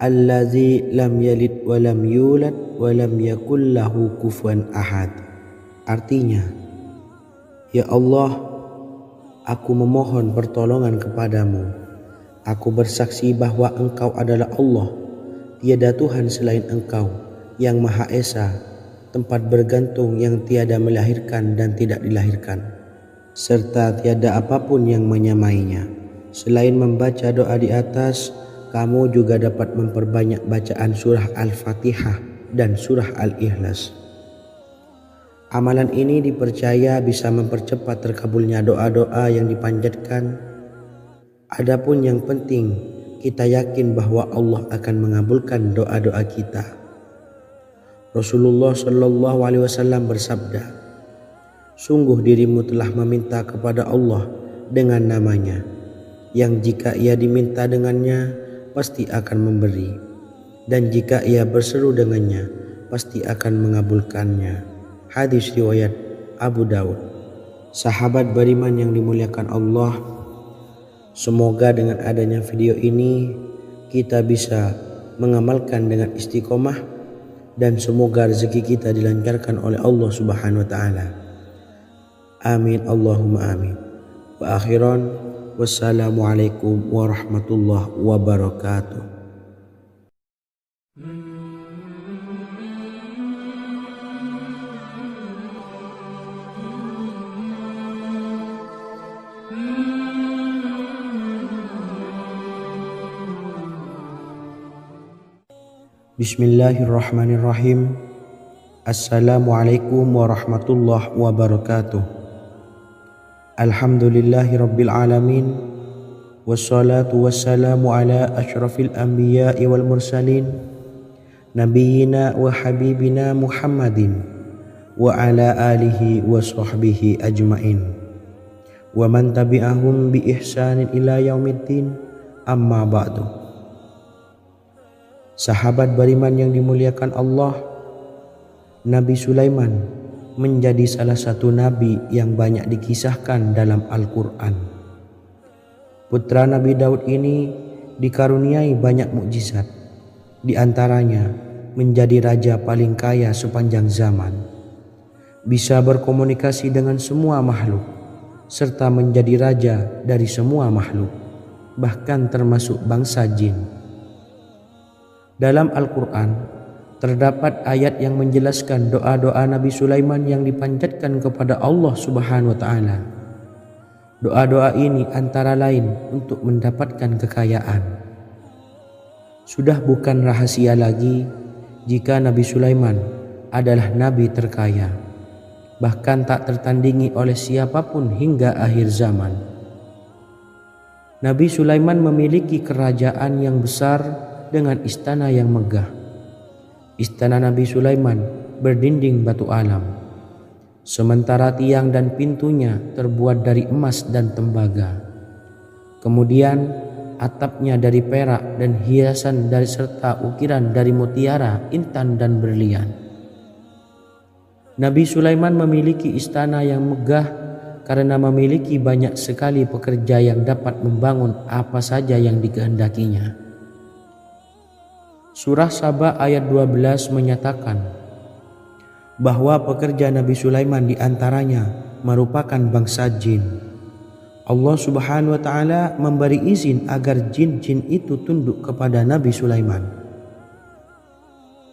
allazi lam yalid wa lam yulad wa lam yakul lahu kufuwan ahad. Artinya, ya Allah, aku memohon pertolongan kepadamu. Aku bersaksi bahwa Engkau adalah Allah, tiada Tuhan selain Engkau, yang Maha Esa, tempat bergantung yang tiada melahirkan dan tidak dilahirkan, serta tiada apapun yang menyamainya. Selain membaca doa di atas, kamu juga dapat memperbanyak bacaan surah Al-Fatihah dan surah Al-Ikhlas. Amalan ini dipercaya bisa mempercepat terkabulnya doa-doa yang dipanjatkan. Adapun yang penting, kita yakin bahwa Allah akan mengabulkan doa-doa kita. Rasulullah Shallallahu Alaihi Wasallam bersabda, "Sungguh dirimu telah meminta kepada Allah dengan namanya, yang jika ia diminta dengannya, pasti akan memberi. Dan jika ia berseru dengannya, pasti akan mengabulkannya." Hadis riwayat Abu Daud. Sahabat beriman yang dimuliakan Allah, semoga dengan adanya video ini kita bisa mengamalkan dengan istiqomah dan semoga rezeki kita dilancarkan oleh Allah Subhanahu wa taala. Amin Allahumma amin. Wa akhiran, wassalamualaikum warahmatullahi wabarakatuh. Bismillahirrahmanirrahim. Assalamualaikum warahmatullahi wabarakatuh. Alhamdulillahi rabbil alamin. Wassalatu wassalamu ala asyrafil anbiya'i wal mursalin, nabiyyina wa habibina Muhammadin wa ala alihi wa sahbihi ajmain, wa man tabi'ahum bi ihsanin ila yaumiddin, amma ba'du. Sahabat beriman yang dimuliakan Allah, Nabi Sulaiman menjadi salah satu nabi yang banyak dikisahkan dalam Al-Quran. Putra Nabi Daud ini dikaruniai banyak mukjizat, di antaranya menjadi raja paling kaya sepanjang zaman, bisa berkomunikasi dengan semua makhluk, serta menjadi raja dari semua makhluk, bahkan termasuk bangsa jin. Dalam Al-Quran terdapat ayat yang menjelaskan doa-doa Nabi Sulaiman yang dipanjatkan kepada Allah Subhanahu wa taala. Doa-doa ini antara lain untuk mendapatkan kekayaan. Sudah bukan rahasia lagi jika Nabi Sulaiman adalah nabi terkaya, bahkan tak tertandingi oleh siapapun hingga akhir zaman. Nabi Sulaiman memiliki kerajaan yang besar dengan istana yang megah. Istana Nabi Sulaiman berdinding batu alam, sementara tiang dan pintunya terbuat dari emas dan tembaga. Kemudian atapnya dari perak dan hiasan dari serta ukiran dari mutiara, intan dan berlian. Nabi Sulaiman memiliki istana yang megah karena memiliki banyak sekali pekerja yang dapat membangun apa saja yang dikehendakinya. Surah Saba ayat 12 menyatakan bahwa pekerja Nabi Sulaiman diantaranya merupakan bangsa jin. Allah Subhanahu wa taala memberi izin agar jin-jin itu tunduk kepada Nabi Sulaiman.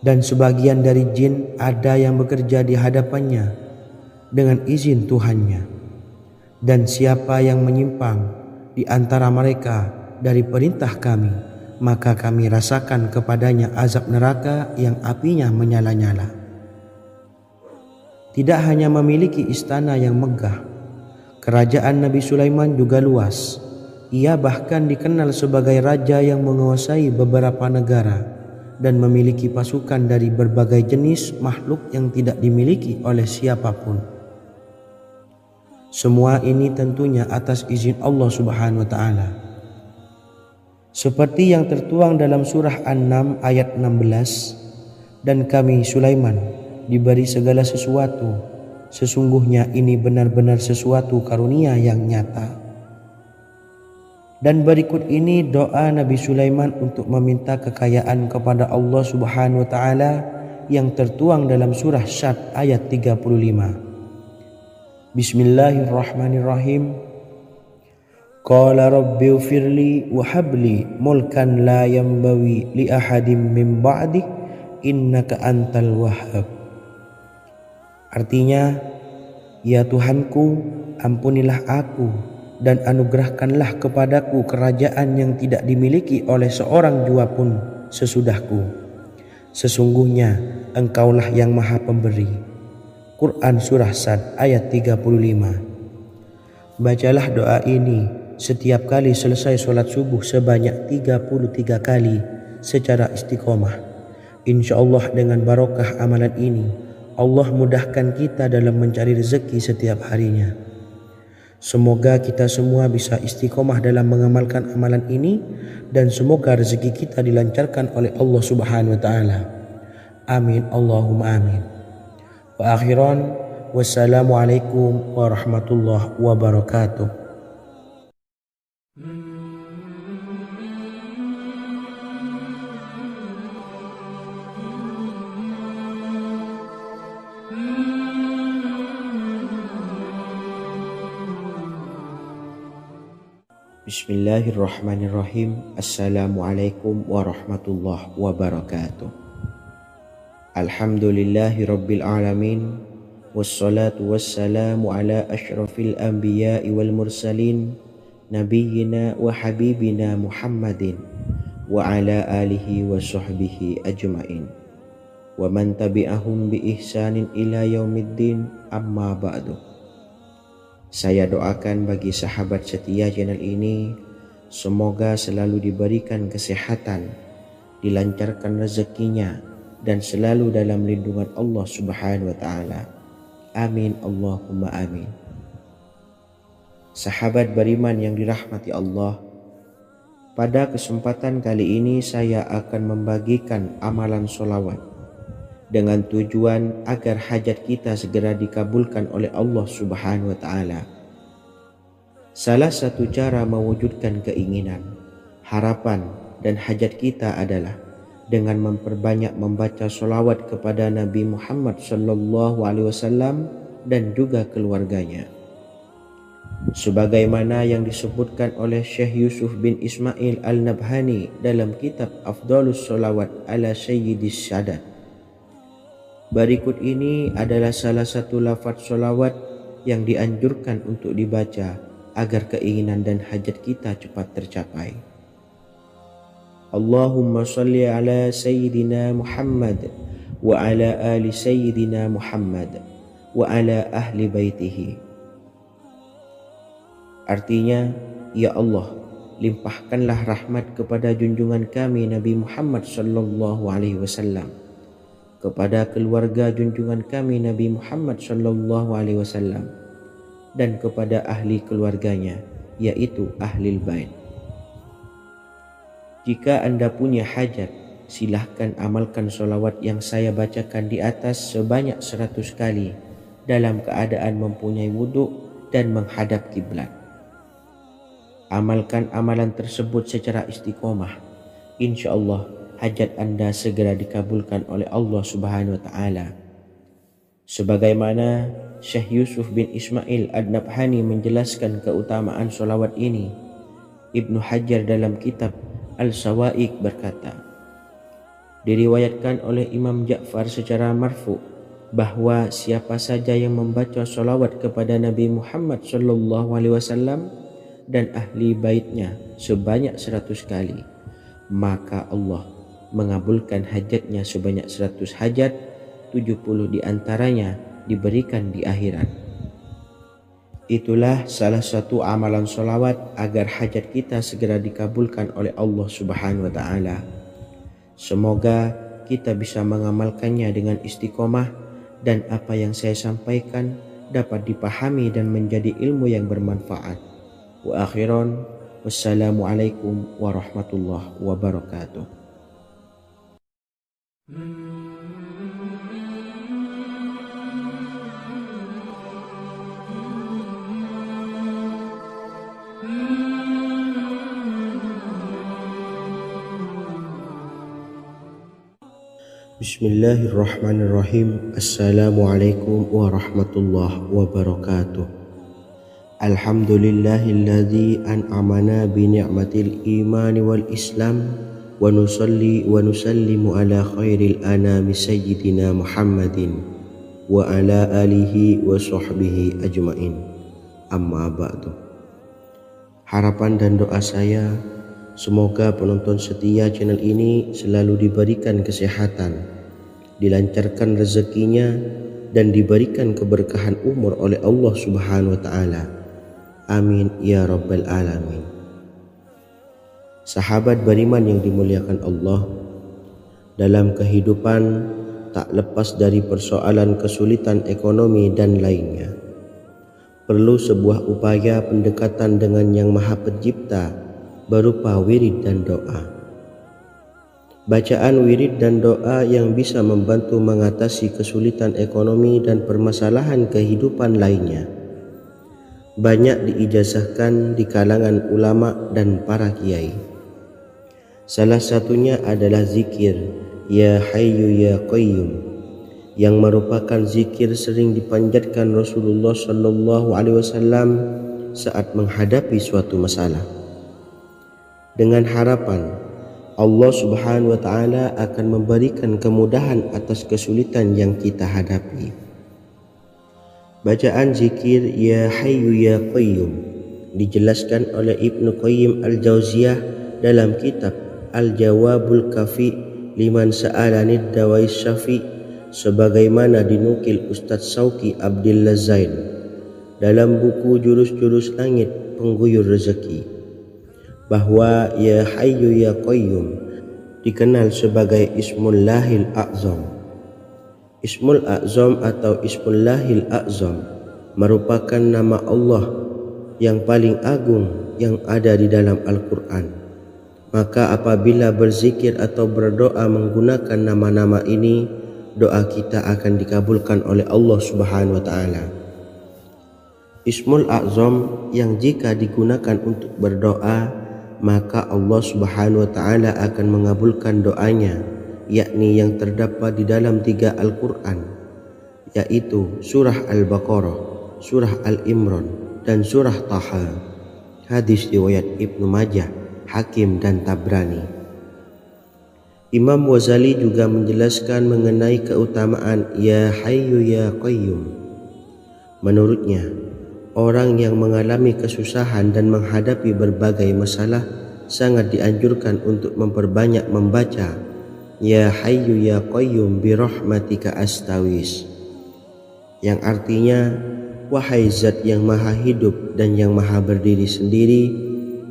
Dan sebagian dari jin ada yang bekerja di hadapannya dengan izin Tuhannya. Dan siapa yang menyimpang di antara mereka dari perintah kami, maka kami rasakan kepadanya azab neraka yang apinya menyala-nyala. Tidak hanya memiliki istana yang megah, kerajaan Nabi Sulaiman juga luas. Ia bahkan dikenal sebagai raja yang menguasai beberapa negara dan memiliki pasukan dari berbagai jenis makhluk yang tidak dimiliki oleh siapapun. Semua ini tentunya atas izin Allah Subhanahu wa taala. Seperti yang tertuang dalam surah An-Naml ayat 16, dan kami Sulaiman diberi segala sesuatu, sesungguhnya ini benar-benar sesuatu karunia yang nyata. Dan berikut ini doa Nabi Sulaiman untuk meminta kekayaan kepada Allah Subhanahu wa taala yang tertuang dalam surah Syad ayat 35. Bismillahirrahmanirrahim. Qala rabbi ufirli wa habli mulkan la yanbawi li ahadim min ba'di innaka antal wahhab. Artinya, ya Tuhanku, ampunilah aku dan anugerahkanlah kepadaku kerajaan yang tidak dimiliki oleh seorang jua pun sesudahku. Sesungguhnya Engkaulah yang Maha Pemberi. Quran Surah Sad ayat 35. Bacalah doa ini setiap kali selesai sholat subuh sebanyak 33 kali secara istiqomah. Insya Allah dengan barokah amalan ini, Allah mudahkan kita dalam mencari rezeki setiap harinya. Semoga kita semua bisa istiqomah dalam mengamalkan amalan ini, dan semoga rezeki kita dilancarkan oleh Allah Subhanahu wa Ta'ala. Amin Allahumma amin. Wa akhiran, wassalamualaikum warahmatullahi wabarakatuh. Bismillahirrahmanirrahim. Assalamualaikum warahmatullahi wabarakatuh. Alhamdulillahi rabbil alamin. Wassalatu wassalamu ala ashrafil anbiya'i wal mursalin, nabiyyina wa habibina Muhammadin wa ala alihi wa sahbihi ajma'in wa man tabi'ahum bi ihsanin ila yaumiddin, amma ba'du. Saya doakan bagi sahabat setia channel ini, semoga selalu diberikan kesehatan, dilancarkan rezekinya, dan selalu dalam lindungan Allah Subhanahu wa Ta'ala. Amin Allahumma amin. Sahabat beriman yang dirahmati Allah, pada kesempatan kali ini saya akan membagikan amalan sholawat dengan tujuan agar hajat kita segera dikabulkan oleh Allah Subhanahu wa Ta'ala. Salah satu cara mewujudkan keinginan, harapan, dan hajat kita adalah dengan memperbanyak membaca sholawat kepada Nabi Muhammad SAW dan juga keluarganya. Sebagaimana yang disebutkan oleh Syekh Yusuf bin Ismail Al-Nabhani dalam kitab Afdhalus Sholawat ala Sayyidis Sadat. Berikut ini adalah salah satu lafaz sholawat yang dianjurkan untuk dibaca agar keinginan dan hajat kita cepat tercapai. Allahumma salli ala Sayyidina Muhammad wa ala ali Sayyidina Muhammad wa ala ahli baitihi. Artinya, ya Allah, limpahkanlah rahmat kepada junjungan kami Nabi Muhammad sallallahu alaihi wasallam, kepada keluarga junjungan kami Nabi Muhammad sallallahu alaihi wasallam, dan kepada ahli keluarganya, yaitu ahlil bait. Jika Anda punya hajat, silahkan amalkan sholawat yang saya bacakan di atas sebanyak 100 kali dalam keadaan mempunyai wudhu dan menghadap kiblat. Amalkan amalan tersebut secara istiqomah. Insya Allah hajat Anda segera dikabulkan oleh Allah Subhanahu wa Ta'ala. Sebagaimana Syekh Yusuf bin Ismail Ad-Nabhani menjelaskan keutamaan sholawat ini, Ibnu Hajar dalam kitab Al-Sawa'iq berkata, diriwayatkan oleh Imam Ja'far secara marfu bahwa siapa saja yang membaca sholawat kepada Nabi Muhammad SAW dan ahli baitnya sebanyak 100 kali, maka Allah mengabulkan hajatnya sebanyak 100 hajat, 70 diantaranya diberikan di akhirat. Itulah salah satu amalan sholawat agar hajat kita segera dikabulkan oleh Allah Subhanahu wa Ta'ala. Semoga kita bisa mengamalkannya dengan istiqomah, dan apa yang saya sampaikan dapat dipahami dan menjadi ilmu yang bermanfaat. Wa akhiran, wassalamualaikum warahmatullahi wabarakatuh. Bismillahirrahmanirrahim. Assalamualaikum warahmatullahi wabarakatuh. Alhamdulillahilladzi an'amana bi ni'matil imani wal islam, wa nusalli wa nusallimu ala khairil anami sayyidina Muhammadin wa ala alihi wa sahbihi ajmain, amma ba'du. Harapan dan doa saya, semoga penonton setia channel ini selalu diberikan kesehatan, dilancarkan rezekinya, dan diberikan keberkahan umur oleh Allah Subhanahu wa taala. Amin ya rabbal alamin. Sahabat beriman yang dimuliakan Allah, dalam kehidupan tak lepas dari persoalan kesulitan ekonomi dan lainnya. Perlu sebuah upaya pendekatan dengan Yang Maha Pencipta berupa wirid dan doa. Bacaan wirid dan doa yang bisa membantu mengatasi kesulitan ekonomi dan permasalahan kehidupan lainnya banyak diijazahkan di kalangan ulama dan para kiai. Salah satunya adalah zikir Ya Hayyu Ya Qayyum, yang merupakan zikir sering dipanjatkan Rasulullah SAW saat menghadapi suatu masalah, dengan harapan Allah Subhanahu wa taala akan memberikan kemudahan atas kesulitan yang kita hadapi. Bacaan zikir Ya Hayyu Ya Qayyum dijelaskan oleh Ibnu Qayyim Al-Jauziyah dalam kitab Al-Jawabul Kafi liman sa'alanid dawais syafi, sebagaimana dinukil Ustadz Sauki Abdillah Zain dalam buku Jurus-Jurus Langit Pengguyur Rezeki, bahwa Ya Hayyu Ya Qayyum dikenal sebagai Ismullahil A'zam. Ismul A'zam atau Ismullahil A'zam merupakan nama Allah yang paling agung yang ada di dalam Al-Quran. Maka apabila berzikir atau berdoa menggunakan nama-nama ini, doa kita akan dikabulkan oleh Allah Subhanahu wa taala. Ismul A'zam yang jika digunakan untuk berdoa, maka Allah Subhanahu wa taala akan mengabulkan doanya, yakni yang terdapat di dalam 3 Al-Qur'an, yaitu surah Al-Baqarah, surah Al-Imran, dan surah Taha. Hadis riwayat Ibnu Majah, Hakim, dan Tabrani. Imam Ghazali juga menjelaskan mengenai keutamaan Ya Hayyu Ya Qayyum. Menurutnya, orang yang mengalami kesusahan dan menghadapi berbagai masalah sangat dianjurkan untuk memperbanyak membaca Ya Hayyu Ya Qayyum bi rahmatika astawis, yang artinya, wahai zat yang maha hidup dan yang maha berdiri sendiri,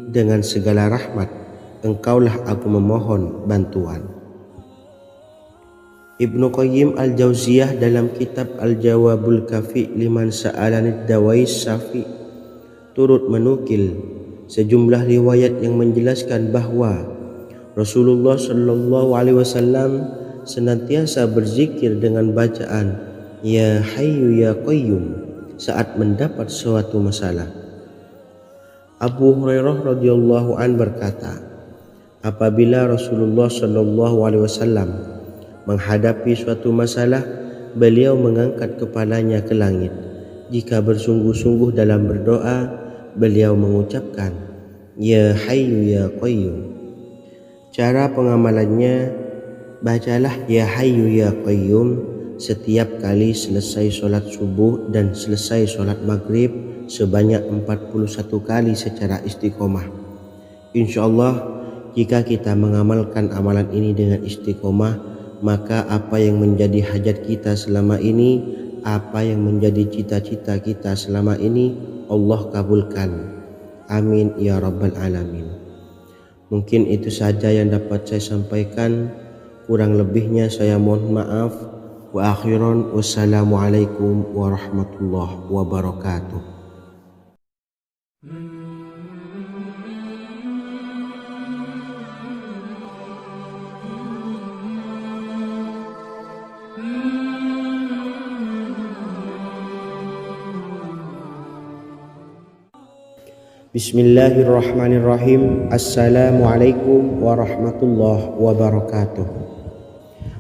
dengan segala rahmat engkaulah aku memohon bantuan. Ibnu Qayyim Al-Jauziyah dalam kitab Al-Jawabul Kafi liman sa'alanid dawais syafi turut menukil sejumlah riwayat yang menjelaskan bahwa Rasulullah SAW senantiasa berzikir dengan bacaan Ya Hayyu Ya Qayyum saat mendapat suatu masalah. Abu Hurairah radhiyallahu an berkata, apabila Rasulullah SAW menghadapi suatu masalah, beliau mengangkat kepalanya ke langit. Jika bersungguh-sungguh dalam berdoa, beliau mengucapkan Ya Hayyu Ya Qayyum. Cara pengamalannya, bacalah Ya Hayyu Ya Qayyum setiap kali selesai sholat subuh dan selesai sholat maghrib sebanyak 41 kali secara istiqomah. Insyaallah, jika kita mengamalkan amalan ini dengan istiqomah, maka apa yang menjadi hajat kita selama ini, apa yang menjadi cita-cita kita selama ini, Allah kabulkan. Amin ya rabbal alamin. Mungkin itu saja yang dapat saya sampaikan. Kurang lebihnya saya mohon maaf. Wa akhiran, wassalamualaikum warahmatullahi wabarakatuh. Bismillahirrahmanirrahim. Assalamualaikum warahmatullahi wabarakatuh.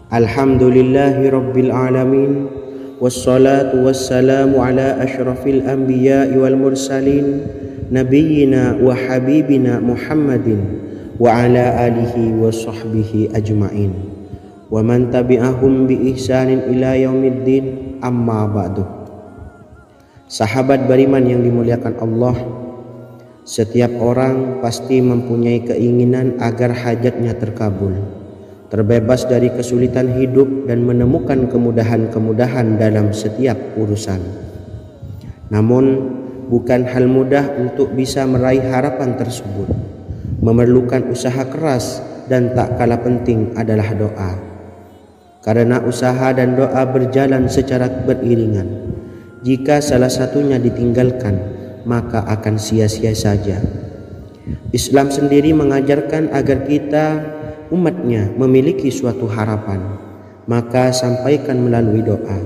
Alhamdulillahi rabbil alamin, wassalatu wassalamu ala asyrafil anbiya'i wal mursalin, nabiyyina wa habibina Muhammadin wa ala alihi wa sahbihi ajma'in, wa man tabi'ahum bi ihsanin ila yaumiddin, amma ba'du. Sahabat beriman yang dimuliakan Allah, setiap orang pasti mempunyai keinginan agar hajatnya terkabul. terbebas dari kesulitan hidup dan menemukan kemudahan-kemudahan dalam setiap urusan. Namun, bukan hal mudah untuk bisa meraih harapan tersebut. Memerlukan usaha keras dan tak kalah penting adalah doa. Karena usaha dan doa berjalan secara beriringan. Jika salah satunya ditinggalkan, maka akan sia-sia saja. Islam sendiri mengajarkan agar kita umatnya memiliki suatu harapan, maka sampaikan melalui doa.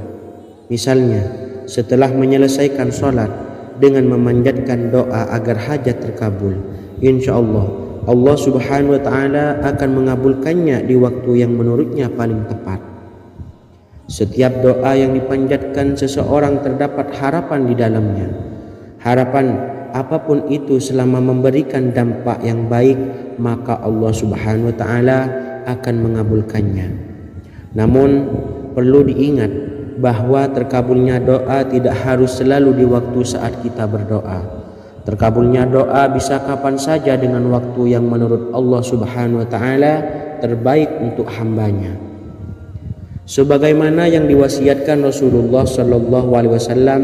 Misalnya, setelah menyelesaikan sholat dengan memanjatkan doa agar hajat terkabul, insya Allah Subhanahu wa Ta'ala akan mengabulkannya di waktu yang menurutnya paling tepat. Setiap doa yang dipanjatkan seseorang terdapat harapan di dalamnya. Harapan apapun itu selama memberikan dampak yang baik, maka Allah Subhanahu wa Ta'ala akan mengabulkannya. Namun perlu diingat bahwa terkabulnya doa tidak harus selalu di waktu saat kita berdoa. Terkabulnya doa bisa kapan saja dengan waktu yang menurut Allah Subhanahu wa Ta'ala terbaik untuk hambanya. Sebagaimana yang diwasiatkan Rasulullah Sallallahu Alaihi Wasallam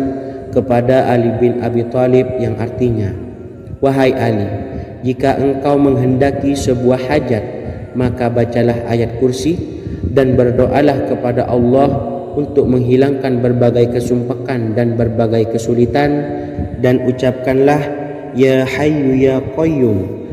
kepada Ali bin Abi Thalib, yang artinya, "Wahai Ali, jika engkau menghendaki sebuah hajat, maka bacalah ayat kursi dan berdoalah kepada Allah untuk menghilangkan berbagai kesumpakan dan berbagai kesulitan, dan ucapkanlah Ya Hayyu Ya Qayyum